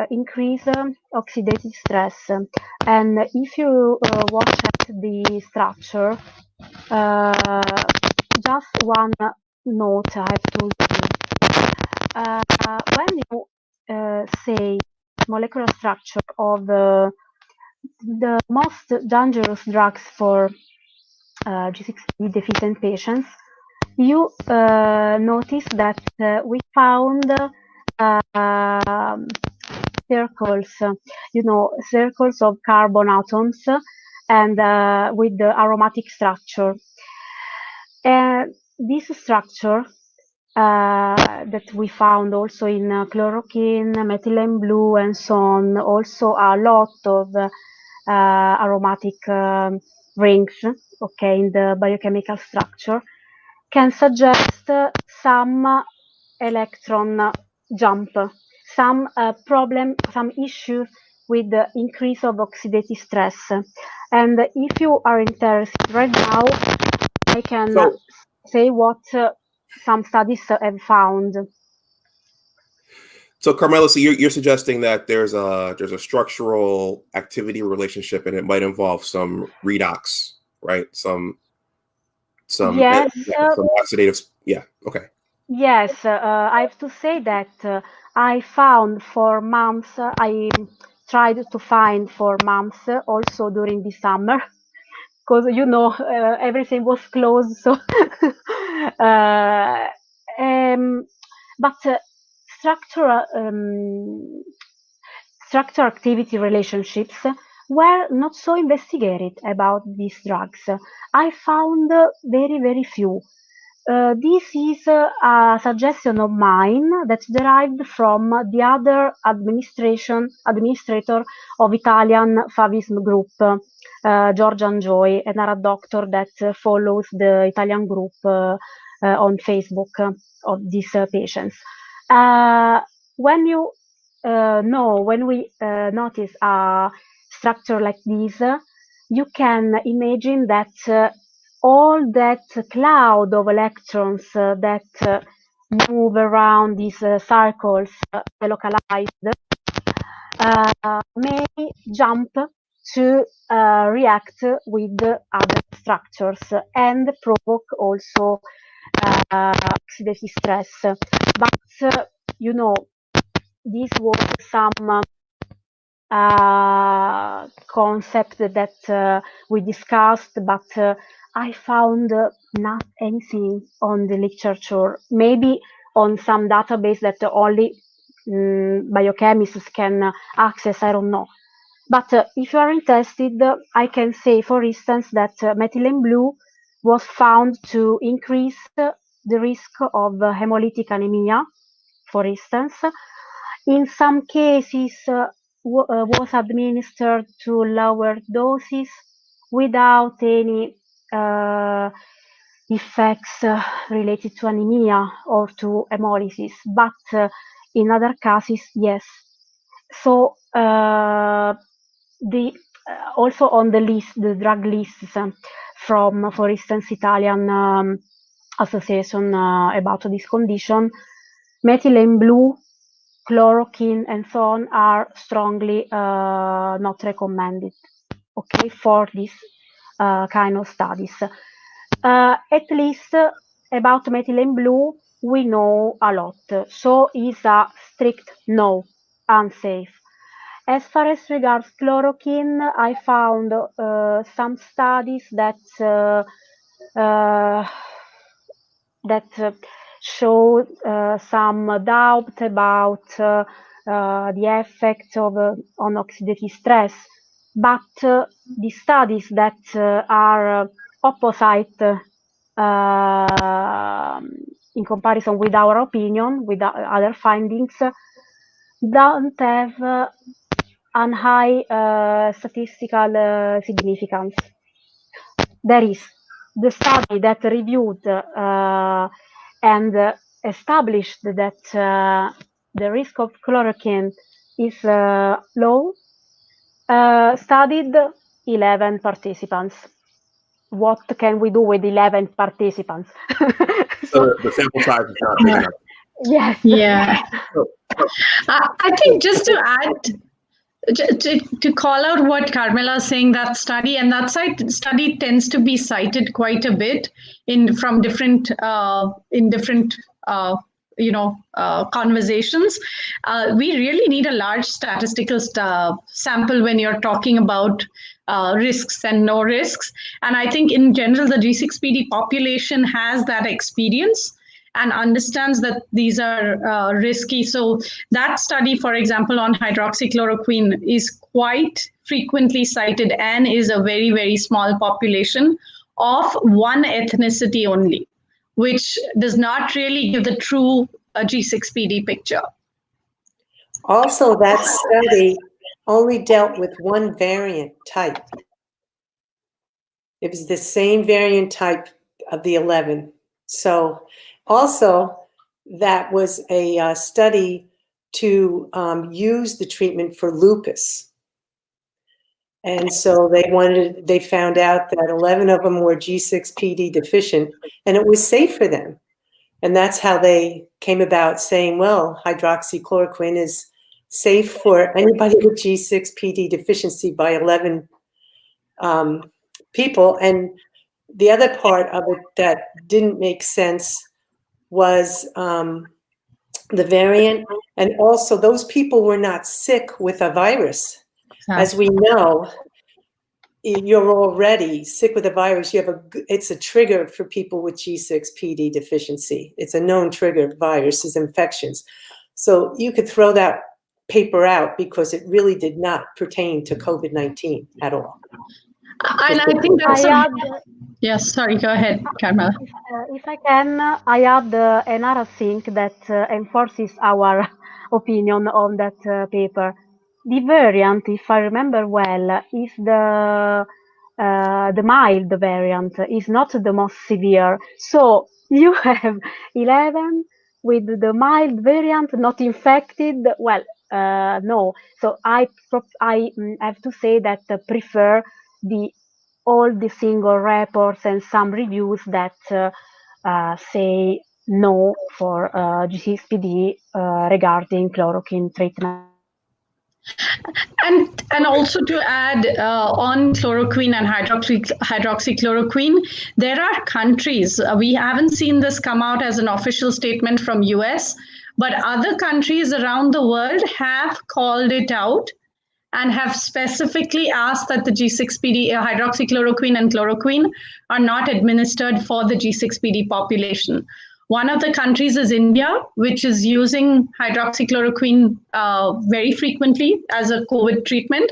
increase oxidative stress. And if you watch at the structure, just one note I have told you. When you say molecular structure of the most dangerous drugs for G6PD deficient patients, you notice that we found circles, circles of carbon atoms and with the aromatic structure. And this structure that we found also in chloroquine, methylene blue, and so on, also a lot of aromatic rings, okay, in the biochemical structure, can suggest some electron jump, some problem, some issues with the increase of oxidative stress. And if you are interested right now, I can say what some studies have found. So Carmela, so you're suggesting that there's a structural activity relationship, and it might involve some redox, right? Some yes, some oxidative. Yeah. Okay. Yes, I have to say that I found for months. I tried to find for months also during the summer, because everything was closed. So, but structure activity relationships were not so investigated about these drugs. I found very, very few. This is a suggestion of mine that's derived from the other administrator of Italian Favism group, Giorgia Angioi, another doctor that follows the Italian group on Facebook of these patients. When we notice a structure like this, you can imagine that all that cloud of electrons that move around these circles localized may jump to react with other structures and provoke also oxidative stress. But this was some concept that we discussed, but I found not anything on the literature. Maybe on some database that only biochemists can access, I don't know. But if you are interested, I can say, for instance, that methylene blue was found to increase the risk of hemolytic anemia, for instance. In some cases, was administered to lower doses without any effects related to anemia or to hemolysis, but in other cases, yes. So also on the list, the drug lists from, for instance, Italian association about this condition, methylene blue, chloroquine, and so on are strongly not recommended, okay, for this kind of studies. At least about methylene blue, we know a lot, so it's a strict no, unsafe. As far as regards chloroquine, I found some studies that show some doubt about the effect of on oxidative stress, but the studies that are opposite in comparison with our opinion, with other findings, don't have an high statistical significance. There is the study that reviewed and established that the risk of chloroquine is low, studied 11 participants. What can we do with 11 participants? So the sample size is not big enough. Yes. Yeah. I think just to add, to call out what Carmela is saying, that study and that study tends to be cited quite a bit from different conversations. We really need a large statistical sample when you're talking about risks and no risks. And I think in general, the G6PD population has that experience and understands that these are risky. So that study, for example, on hydroxychloroquine is quite frequently cited and is a very, very small population of one ethnicity only, which does not really give the true G6PD picture. Also, that study only dealt with one variant type. It was the same variant type of the 11. So also, that was a study to use the treatment for lupus. And so they found out that 11 of them were G6PD deficient, and it was safe for them. And that's how they came about saying, well, hydroxychloroquine is safe for anybody with G6PD deficiency by 11 people. And the other part of it that didn't make sense was the variant. And also those people were not sick with a virus. As we know, you're already sick with a virus. It's a trigger for people with G6PD deficiency. It's a known trigger of viruses, infections. So you could throw that paper out because it really did not pertain to COVID-19 at all. And I think that's Yes, sorry, go ahead, Carmela. If I can, I add another thing that enforces our opinion on that paper. The variant, if I remember well, is the mild variant, is not the most severe. So you have 11 with the mild variant not infected. Well, no. So I have to say that prefer all the single reports and some reviews that say no for G6PD regarding chloroquine treatment. And also to add on chloroquine and hydroxychloroquine, there are countries, we haven't seen this come out as an official statement from US, but other countries around the world have called it out and have specifically asked that the G6PD, hydroxychloroquine and chloroquine are not administered for the G6PD population. One of the countries is India, which is using hydroxychloroquine very frequently as a COVID treatment.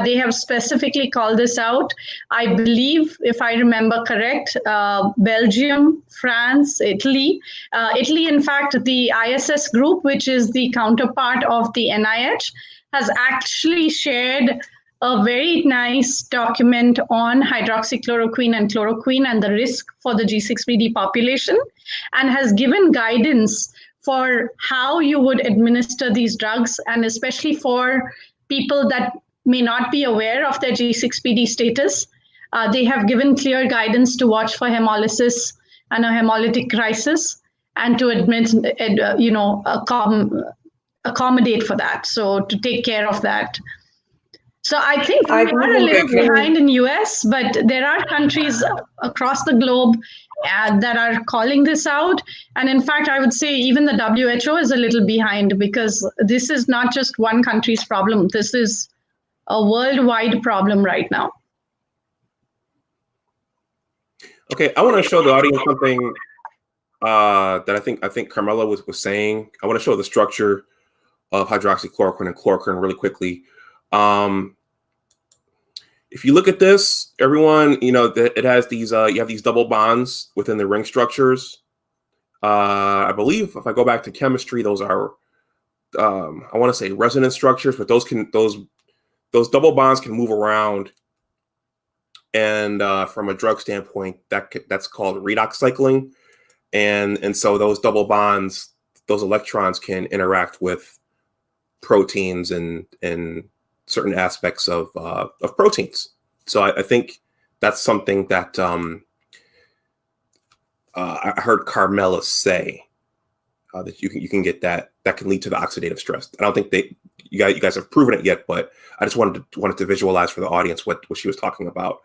They have specifically called this out. I believe, if I remember correct, Belgium, France, Italy. Italy, in fact, the ISS group, which is the counterpart of the NIH, has actually shared a very nice document on hydroxychloroquine and chloroquine and the risk for the G6PD population, and has given guidance for how you would administer these drugs, and especially for people that may not be aware of their G6PD status. They have given clear guidance to watch for hemolysis and a hemolytic crisis, and to accommodate for that, so to take care of that. So I think we are a little behind in US, but there are countries across the globe that are calling this out. And in fact, I would say even the WHO is a little behind, because this is not just one country's problem. This is a worldwide problem right now. Okay, I want to show the audience something that I think Carmela was saying. I want to show the structure of hydroxychloroquine and chloroquine really quickly. If you look at this, everyone, it has these, you have these double bonds within the ring structures. I believe if I go back to chemistry, those are, I want to say resonance structures, but those double bonds can move around. And from a drug standpoint, that's called redox cycling. And so those double bonds, those electrons can interact with proteins and certain aspects of proteins. So I think that's something that I heard Carmela say, that you can get that can lead to the oxidative stress. I don't think you guys have proven it yet, but I just wanted to visualize for the audience what she was talking about.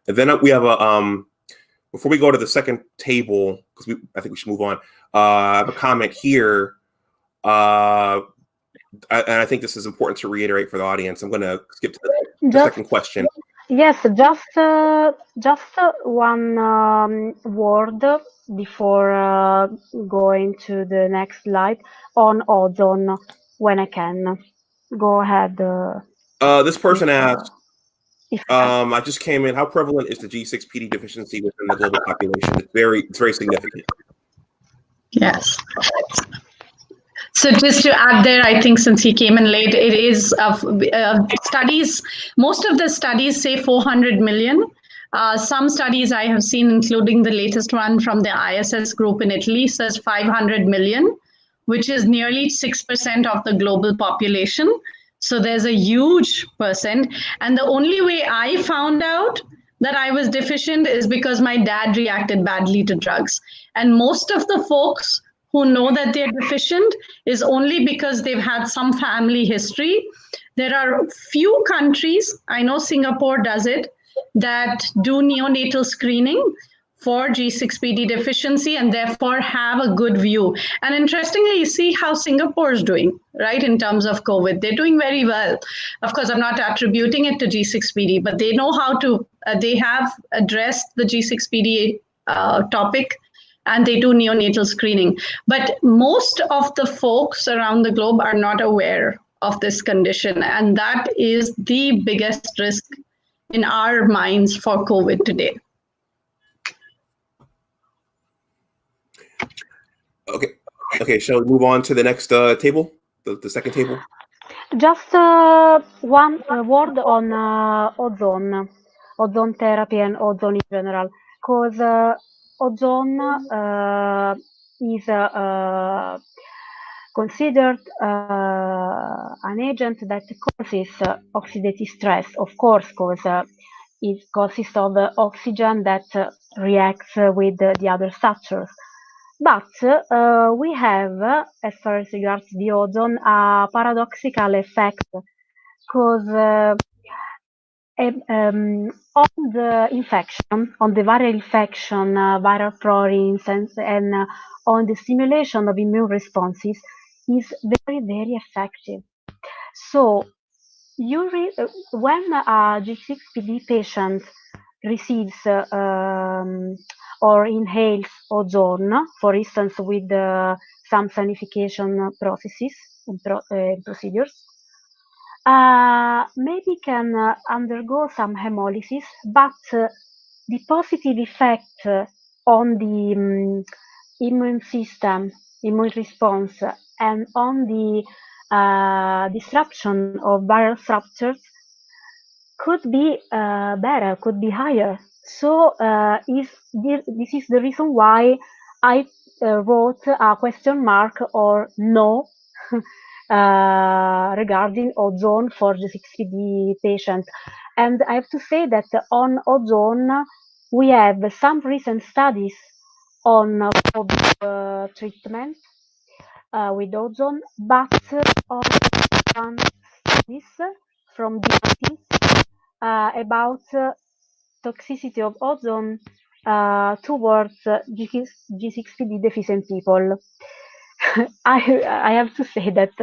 And then we have before we go to the second table, because I think we should move on. I have a comment here. And I think this is important to reiterate for the audience. I'm going to skip to the second question. Yes, just one word before going to the next slide on ozone, when I can. Go ahead. This person asked, I just came in. How prevalent is the G6PD deficiency within the global population? It's very significant. Yes. So just to add there, I think since he came in late, it is studies. Most of the studies say 400 million. Some studies I have seen, including the latest one from the ISS group in Italy, says 500 million, which is nearly 6% of the global population. So there's a huge percent. And the only way I found out that I was deficient is because my dad reacted badly to drugs. And most of the folks who know that they're deficient is only because they've had some family history. There are few countries, I know Singapore does it, that do neonatal screening for G6PD deficiency and therefore have a good view. And interestingly, you see how Singapore is doing, right, in terms of COVID. They're doing very well. Of course, I'm not attributing it to G6PD, but they know how to, they have addressed the G6PD topic and they do neonatal screening. But most of the folks around the globe are not aware of this condition, and that is the biggest risk in our minds for COVID today. Okay. Shall we move on to the next table, the second table? Just one word on ozone therapy and ozone in general, because ozone is considered an agent that causes oxidative stress, of course, because it consists of oxygen that reacts with the other structures. But we have, as far as regards the ozone, a paradoxical effect because on the infection, on the viral infection, viral proteins, and on the stimulation of immune responses is very, very effective. So, when a G6PD patient receives or inhales ozone, for instance, with some sanification processes and procedures, maybe can undergo some hemolysis, but the positive effect on the immune system, immune response, and on the disruption of viral structures could be better, could be higher. So this is the reason why I wrote a question mark or no regarding ozone for the G6PD patient. And I have to say that on ozone, we have some recent studies on COVID treatment with ozone, but on some studies from the 90s about toxicity of ozone towards G6PD deficient people. I have to say that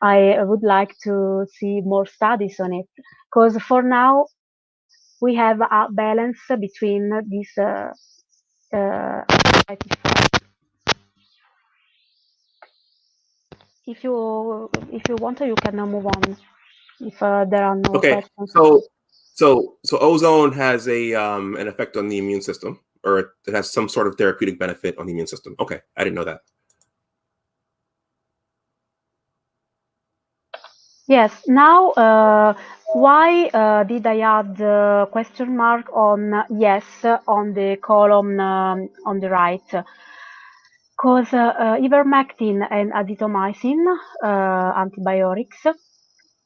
I would like to see more studies on it, because for now we have a balance between these if you want to, you can now move on if there are no questions. So ozone has a an effect on the immune system, or it has some sort of therapeutic benefit on the immune system. Okay, I didn't know that. Yes. Now, why did I add question mark on yes on the column on the right? Because ivermectin and azithromycin, antibiotics.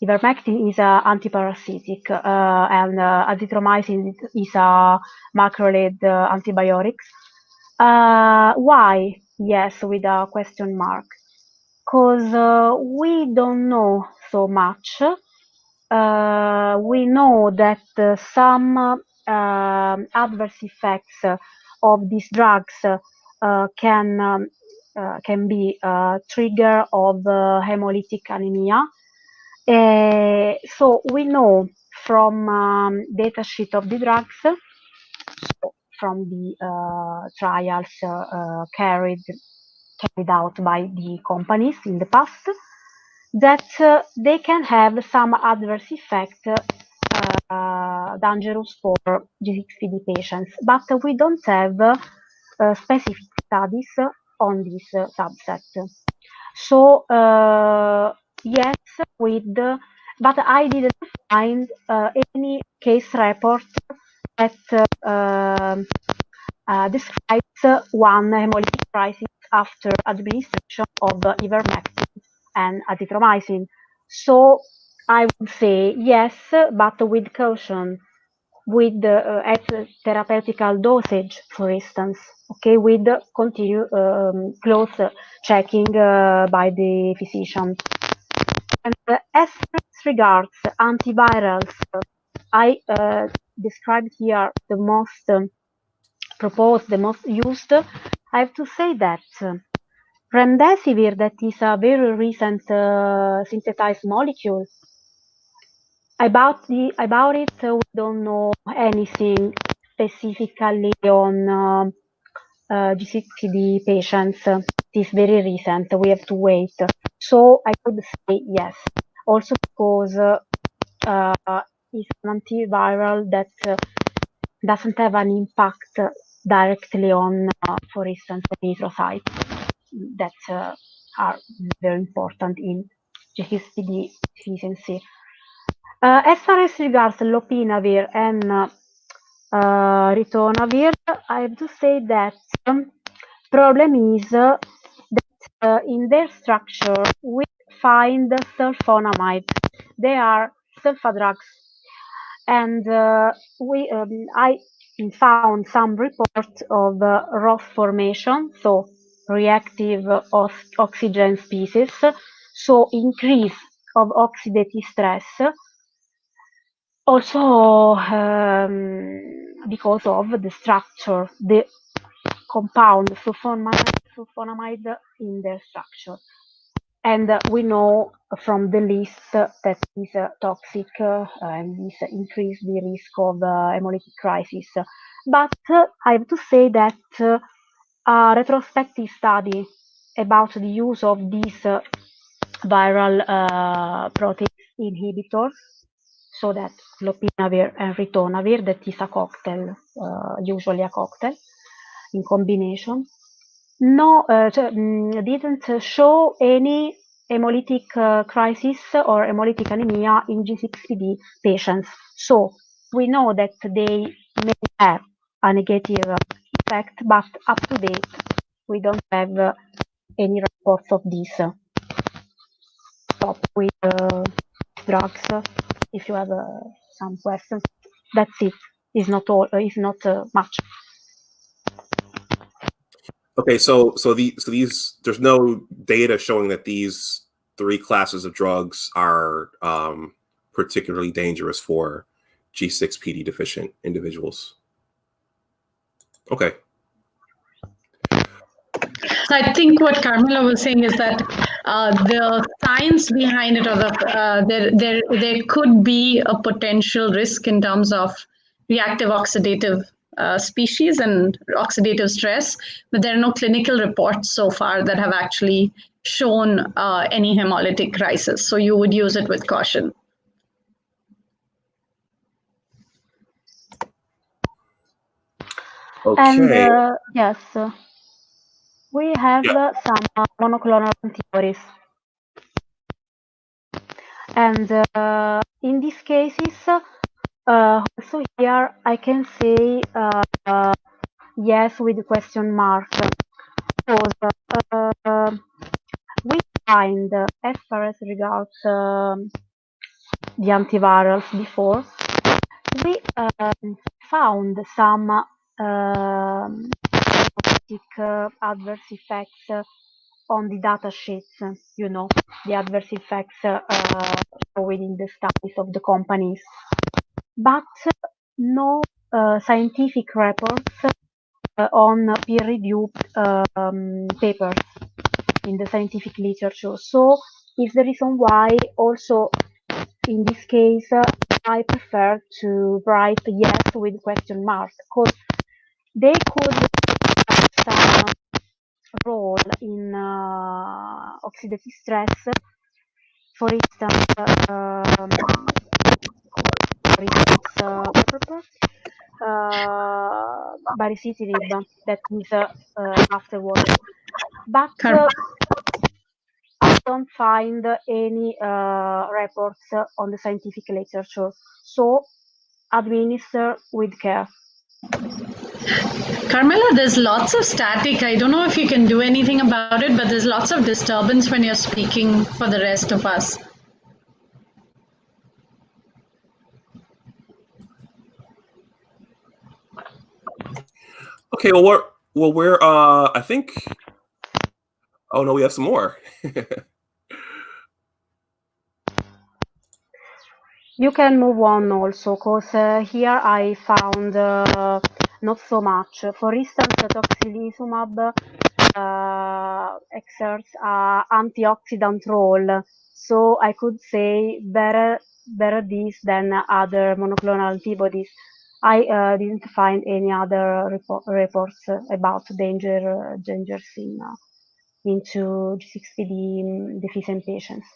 Ivermectin is antiparasitic, and azithromycin is a macrolide antibiotics. Why? Yes, with a question mark. Because we don't know so much. We know that some adverse effects of these drugs can be a trigger of hemolytic anemia. So we know from datasheet of the drugs, so from the trials carried out by the companies in the past, that they can have some adverse effect dangerous for G6PD patients, but we don't have specific studies on this subset. So yes, but I didn't find any case report that describes one hemolytic crisis after administration of ivermectin and azithromycin. So I would say yes, but with caution, with at therapeutical dosage, for instance, okay, with close checking by the physician. And as regards antivirals, I described here the most proposed, the most used. I have to say that remdesivir, that is a very recent synthesized molecule. About it, we don't know anything specifically on G6PD patients. It is very recent. We have to wait. So I could say yes. Also because it's an antiviral that doesn't have an impact directly on, for instance, the erythrocytes that are very important in G6PD deficiency. As far as regards lopinavir and ritonavir, I have to say that problem is that in their structure we find sulfonamide. They are sulfa drugs, and I found some reports of ROS formation, so reactive oxygen species, so increase of oxidative stress, also because of the structure, the compound sulfonamide in their structure. And we know from the list that is toxic and this increase the risk of hemolytic crisis. But I have to say that a retrospective study about the use of these viral protein inhibitors, so that lopinavir and ritonavir, that is a cocktail, usually a cocktail in combination, didn't show any hemolytic crisis or hemolytic anemia in G6PD patients. So we know that they may have a negative effect, but up to date we don't have any reports of this. Stop with drugs. If you have some questions, that's it. It's not all. It's not much. Okay, so these there's no data showing that these three classes of drugs are particularly dangerous for G6PD deficient individuals. Okay. I think what Carmela was saying is that the science behind it, or there could be a potential risk in terms of reactive oxidative species and oxidative stress, but there are no clinical reports so far that have actually shown any hemolytic crisis. So you would use it with caution. Okay. And yes, we have some monoclonal antibodies. And in these cases, also here I can say yes with the question mark, because we find, as far as regards the antivirals before, we found some adverse effects on the data sheets, the adverse effects within the studies of the companies, but no scientific reports on peer-reviewed papers in the scientific literature. So it's the reason why also in this case I prefer to write yes with question mark, because they could have some role in oxidative stress. For instance, baricitinib, that is afterwards. But I don't find any reports on the scientific literature. So administer with care. Carmela, there's lots of static. I don't know if you can do anything about it, but there's lots of disturbance when you're speaking for the rest of us. Okay, we're I think, oh no, we have some more. You can move on also, because here I found not so much. For instance, tocilizumab exerts antioxidant role, so I could say better this than other monoclonal antibodies. I didn't find any other reports about dangers into G6PD deficient patients.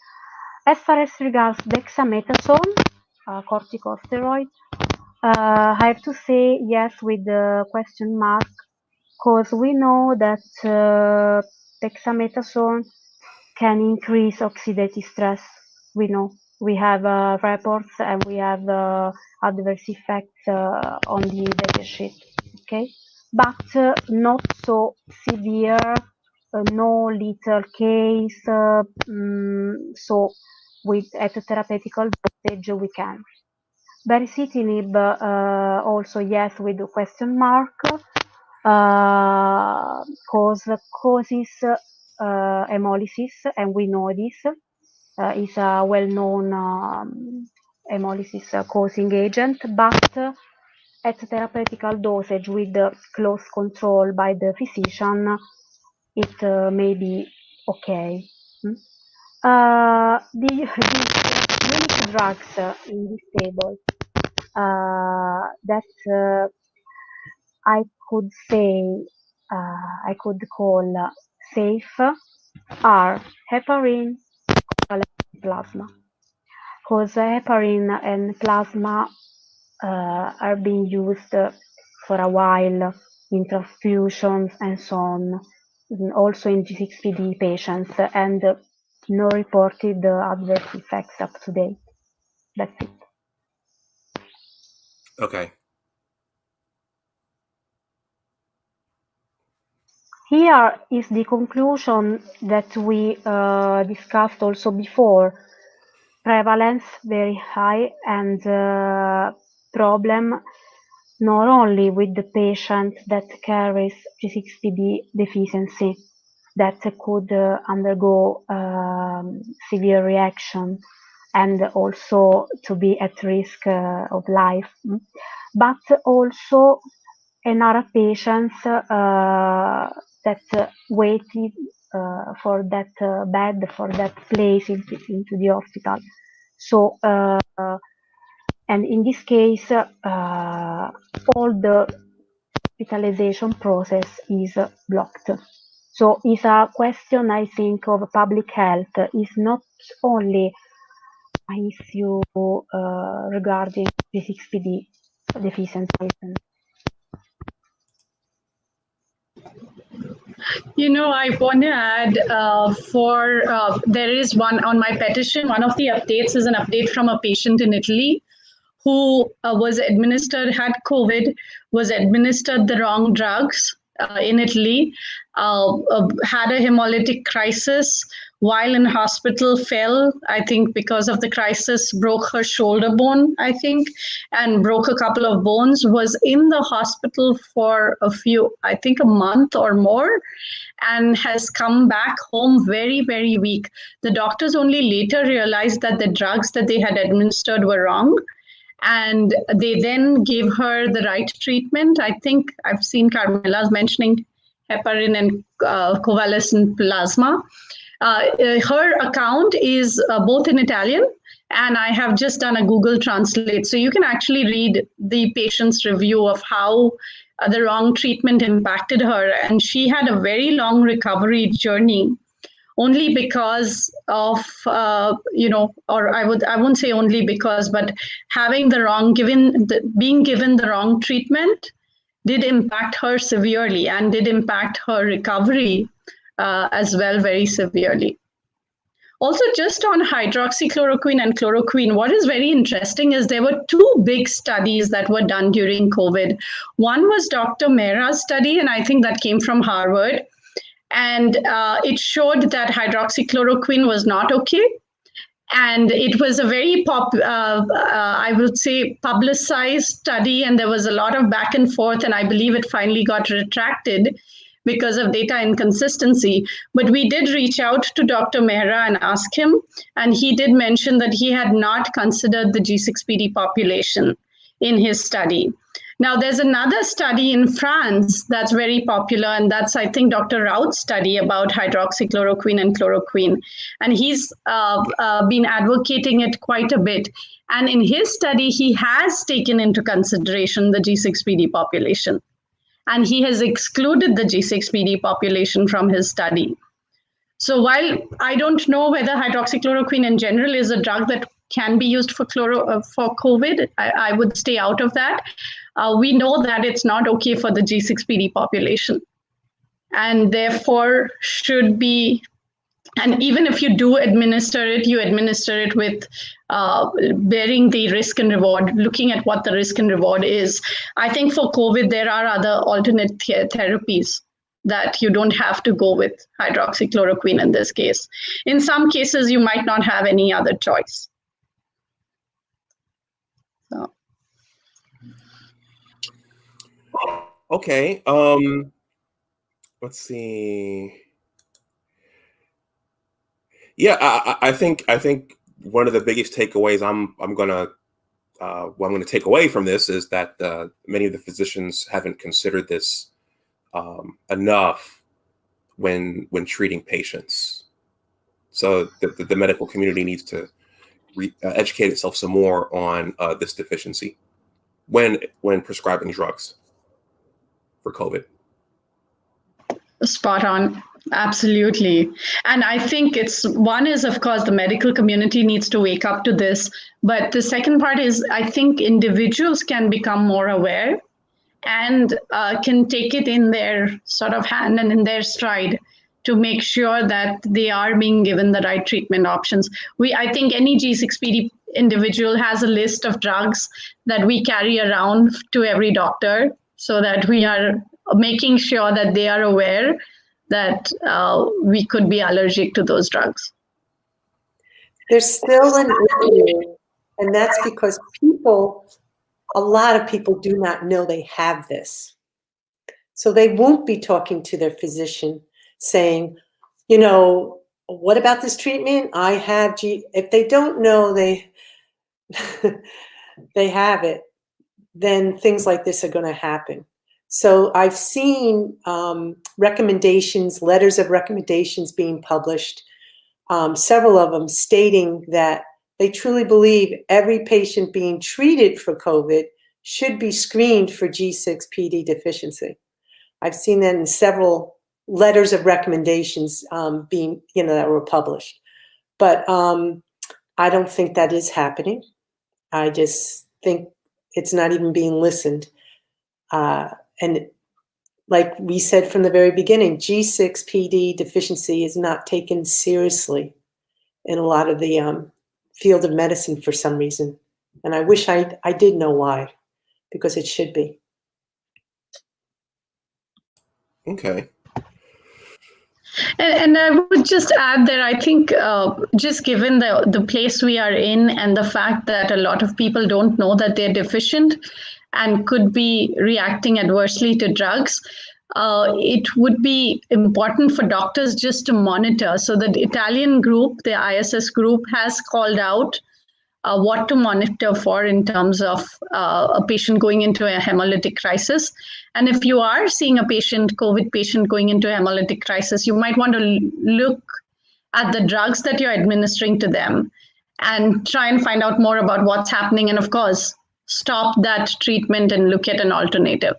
As far as regards dexamethasone, corticosteroid, I have to say yes with the question mark, because we know that dexamethasone can increase oxidative stress. We know we have reports and we have adverse effects on the deficient. Okay, but not so severe. No little case. So with at a therapeutical dosage we can. Baricitinib also yes with the question mark. Causes hemolysis, and we know this is a well-known hemolysis causing agent, but at therapeutical dosage with close control by the physician, it may be okay. The unique drugs in this table that I could say I could call safe are heparin and plasma, because heparin and plasma are being used for a while in transfusions and so on, also in G6PD patients, and no reported adverse effects up to date. That's it. Okay. Here is the conclusion that we discussed also before. Prevalence very high, and problem not only with the patient that carries G6PD deficiency that could undergo severe reaction and also to be at risk of life, but also another patients that waited for that bed, for that place into the hospital. So, and in this case, all the hospitalization process is blocked. So it's a question, I think, of public health. It's not only an issue regarding G6PD deficiency. I want to add there is one on my petition. One of the updates is an update from a patient in Italy who had COVID, was administered the wrong drugs in Italy, had a hemolytic crisis while in hospital, fell, I think because of the crisis, broke her shoulder bone, I think, and broke a couple of bones, was in the hospital for a month or more, and has come back home very, very weak. The doctors only later realized that the drugs that they had administered were wrong. And they then gave her the right treatment. I think I've seen Carmela's mentioning heparin and convalescent plasma. Her account is both in Italian, and I have just done a Google Translate. So you can actually read the patient's review of how the wrong treatment impacted her. And she had a very long recovery journey, only because of, or I won't say only because, but having being given the wrong treatment did impact her severely and did impact her recovery as well very severely. Also, just on hydroxychloroquine and chloroquine, what is very interesting is there were two big studies that were done during COVID. One was Dr. Mehra's study, and I think that came from Harvard. And it showed that hydroxychloroquine was not okay. And it was a very I would say, publicized study, and there was a lot of back and forth, and I believe it finally got retracted because of data inconsistency. But we did reach out to Dr. Mehra and ask him, and he did mention that he had not considered the G6PD population in his study. Now, there's another study in France that's very popular, and that's, I think, Dr. Raut's study about hydroxychloroquine and chloroquine. And he's been advocating it quite a bit. And in his study, he has taken into consideration the G6PD population. And he has excluded the G6PD population from his study. So while I don't know whether hydroxychloroquine in general is a drug that can be used for COVID, I would stay out of that. We know that it's not okay for the G6PD population, and therefore should be. And even if you do administer it, you administer it with bearing the risk and reward, looking at what the risk and reward is. I think for COVID, there are other alternate therapies that you don't have to go with hydroxychloroquine in this case. In some cases, you might not have any other choice. So. Okay. Let's see. Yeah, I think one of the biggest takeaways I'm gonna take away from this is that many of the physicians haven't considered this enough when treating patients. So the medical community needs to educate itself some more on this deficiency when prescribing drugs for COVID. Spot on. Absolutely. And I think one is, of course, the medical community needs to wake up to this. But the second part is, I think individuals can become more aware and can take it in their sort of hand and in their stride to make sure that they are being given the right treatment options. I think any G6PD individual has a list of drugs that we carry around to every doctor so that we are making sure that they are aware that we could be allergic to those drugs. There's still an issue, and that's because a lot of people do not know they have this. So they won't be talking to their physician saying, what about this treatment? I have if they don't know they have it, then things like this are going to happen. So I've seen recommendations, letters of recommendations being published, several of them stating that they truly believe every patient being treated for COVID should be screened for G6PD deficiency. I've seen that in several letters of recommendations being, that were published. But I don't think that is happening. I just think it's not even being listened. And like we said from the very beginning, G6PD deficiency is not taken seriously in a lot of the field of medicine for some reason. And I wish I did know why, because it should be. Okay. And I would just add that I think just given the place we are in and the fact that a lot of people don't know that they're deficient and could be reacting adversely to drugs, it would be important for doctors just to monitor. So the Italian group, the ISS group, has called out what to monitor for in terms of a patient going into a hemolytic crisis. And if you are seeing a COVID patient going into a hemolytic crisis, you might want to look at the drugs that you're administering to them and try and find out more about what's happening. And of course, stop that treatment and look at an alternative.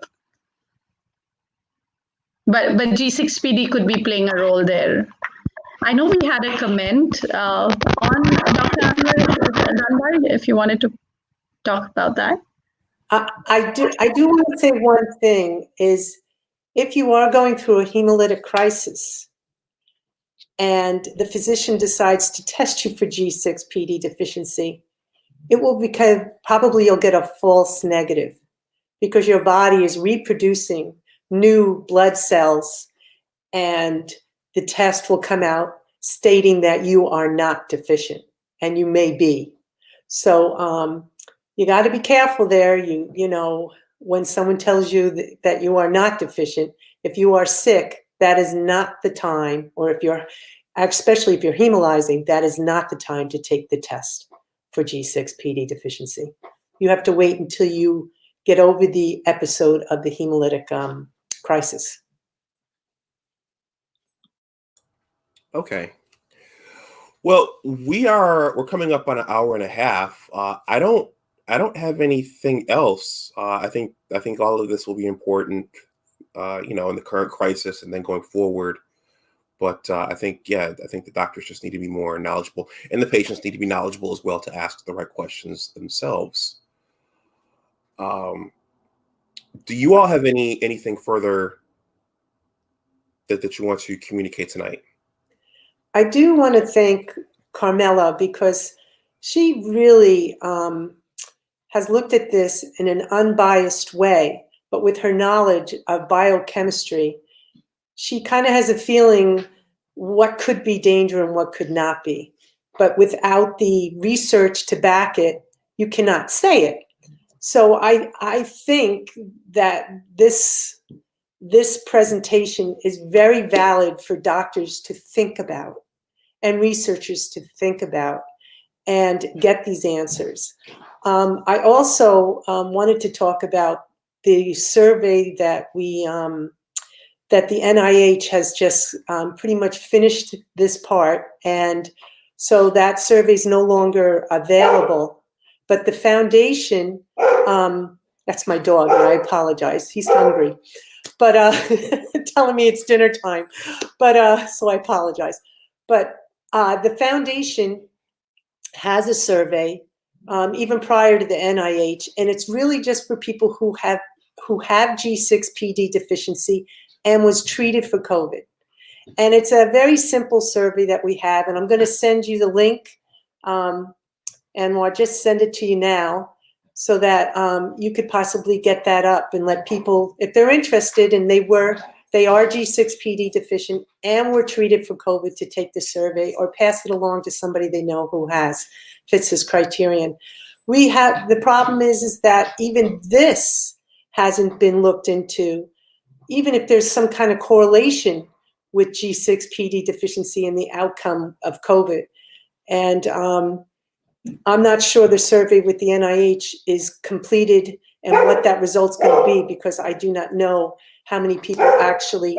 But G6PD could be playing a role there. I know we had a comment on Dr. Dunbar, if you wanted to talk about that. I do want to say one thing is, if you are going through a hemolytic crisis and the physician decides to test you for G6PD deficiency, it will probably you'll get a false negative because your body is reproducing new blood cells and the test will come out stating that you are not deficient, and you may be. So you got to be careful there. When someone tells you that you are not deficient, if you are sick, that is not the time, or especially if you're hemolyzing, that is not the time to take the test for G6PD deficiency. You have to wait until you get over the episode of the hemolytic crisis. Okay. Well, we're coming up on an hour and a half. I don't have anything else. I think all of this will be important, in the current crisis and then going forward. But I think the doctors just need to be more knowledgeable, and the patients need to be knowledgeable as well to ask the right questions themselves. Do you all have anything further that you want to communicate tonight? I do want to thank Carmela because she really has looked at this in an unbiased way, but with her knowledge of biochemistry, she kind of has a feeling what could be danger and what could not be. But without the research to back it, you cannot say it. So I think that this presentation is very valid for doctors to think about and researchers to think about and get these answers. I also wanted to talk about the survey that that the NIH has just pretty much finished this part, and so that survey is no longer available. But the foundation, that's my dog, and I apologize. He's hungry, but telling me it's dinner time. But so I apologize. But the foundation has a survey even prior to the NIH, and it's really just for people who have G6PD deficiency and was treated for COVID. And it's a very simple survey that we have, and I'm going to send you the link, and I'll just send it to you now so that you could possibly get that up and let people, if they're interested and they are G6PD deficient and were treated for COVID, to take the survey or pass it along to somebody they know who fits this criterion. The problem is that even this hasn't been looked into, even if there's some kind of correlation with G6PD deficiency and the outcome of COVID. And I'm not sure the survey with the NIH is completed and what that result's going to be, because I do not know how many people actually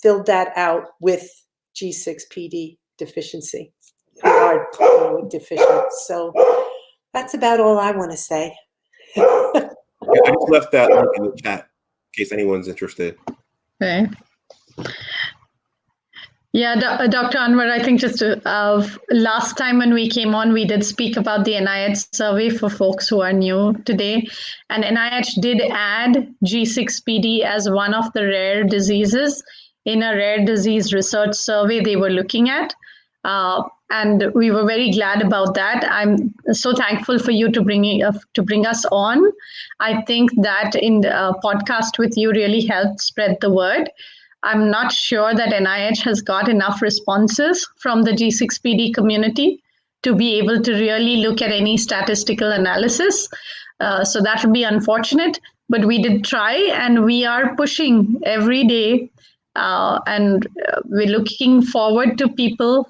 filled that out with G6PD deficiency, who are deficient. So that's about all I want to say. Yeah, I just left that link in the chat in case anyone's interested. Okay. Yeah, Dr. Anwar, I think just last time when we came on, we did speak about the NIH survey for folks who are new today. And NIH did add G6PD as one of the rare diseases in a rare disease research survey they were looking at. And we were very glad about that. I'm so thankful for you to bring us on. I think that in the podcast with you really helped spread the word. I'm not sure that NIH has got enough responses from the G6PD community to be able to really look at any statistical analysis. So that would be unfortunate, but we did try, and we are pushing every day. And we're looking forward to people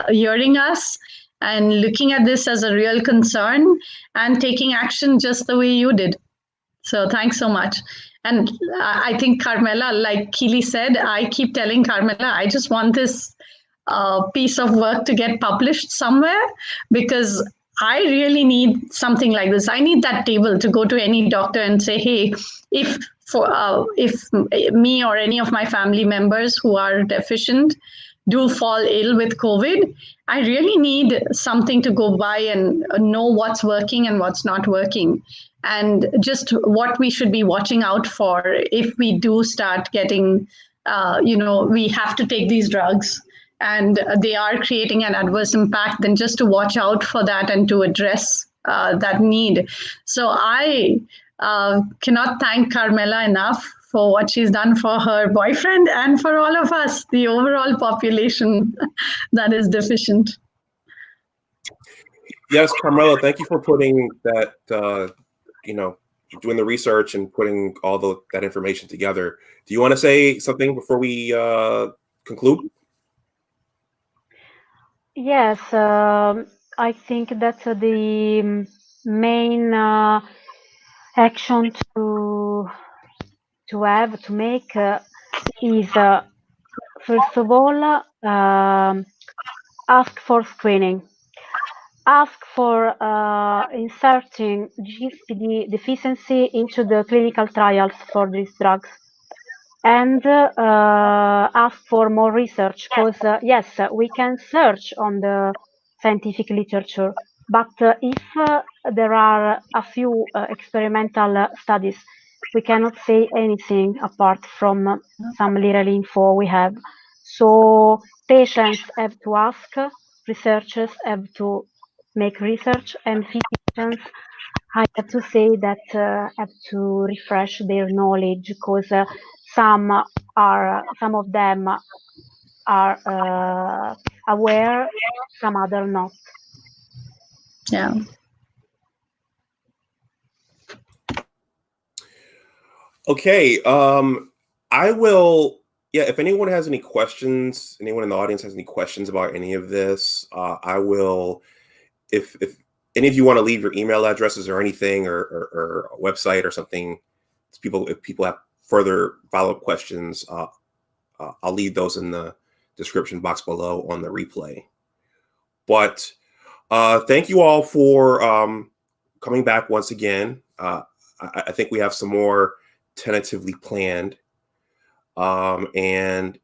hearing us and looking at this as a real concern and taking action just the way you did. So thanks so much. And I think Carmela, like Keely said, I keep telling Carmela, I just want this piece of work to get published somewhere, because I really need something like this. I need that table to go to any doctor and say, hey, if me or any of my family members who are deficient do fall ill with COVID, I really need something to go by and know what's working and what's not working, and just what we should be watching out for if we do start getting, we have to take these drugs and they are creating an adverse impact, then just to watch out for that and to address that need. So I cannot thank Carmela enough for what she's done for her boyfriend and for all of us, the overall population that is deficient. Yes, Carmela, thank you for putting that, doing the research and putting all that information together. Do you want to say something before we conclude? Yes, I think that the main action to make is first of all ask for screening. Ask for inserting G6PD deficiency into the clinical trials for these drugs, and ask for more research, because yes, we can search on the scientific literature, but if there are a few experimental studies, we cannot say anything apart from some little info we have. So patients have to ask, researchers have to make research, and physicians, I have to say that have to refresh their knowledge, because some of them are aware, some other not. Yeah. Okay. I will. Yeah. If anyone has any questions, anyone in the audience has any questions about any of this, I will. If any of you want to leave your email addresses or anything, or a website or something, if people have further follow-up questions, I'll leave those in the description box below on the replay. But thank you all for coming back once again. I think we have some more tentatively planned. And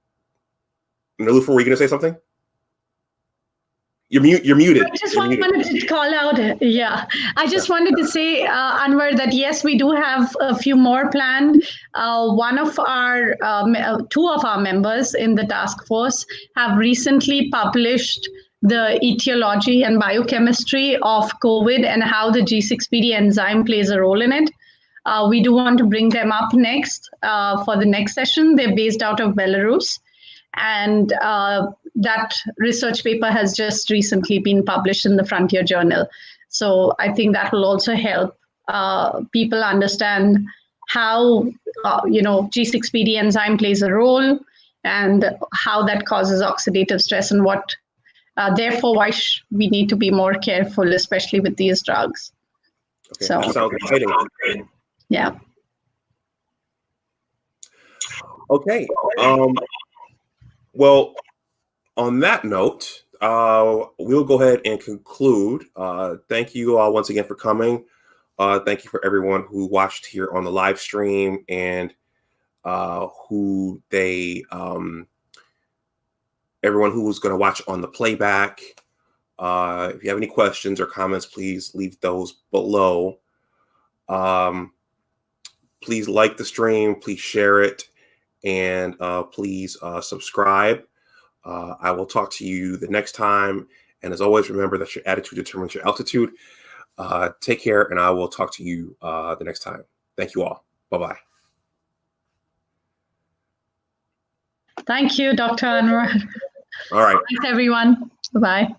Nilufer, were you going to say something? You're muted. I just wanted to call out. Yeah, I just wanted to say, Anwar, that yes, we do have a few more planned. One of our, two of our members in the task force have recently published the etiology and biochemistry of COVID and how the G6PD enzyme plays a role in it. We do want to bring them up next for the next session. They're based out of Belarus. And that research paper has just recently been published in the Frontier Journal. So I think that will also help people understand how G6PD enzyme plays a role, and how that causes oxidative stress, and what therefore why we need to be more careful, especially with these drugs. Okay, so that sounds exciting. Yeah. Okay. Well, on that note, we'll go ahead and conclude. Thank you all once again for coming. Thank you for everyone who watched here on the live stream, and everyone who was going to watch on the playback. If you have any questions or comments, please leave those below. Please like the stream, please share it, and please subscribe. I will talk to you the next time. And as always, remember that your attitude determines your altitude. Take care, and I will talk to you the next time. Thank you all. Bye-bye. Thank you, Dr. Anwar. All right. Thanks, everyone. Bye-bye.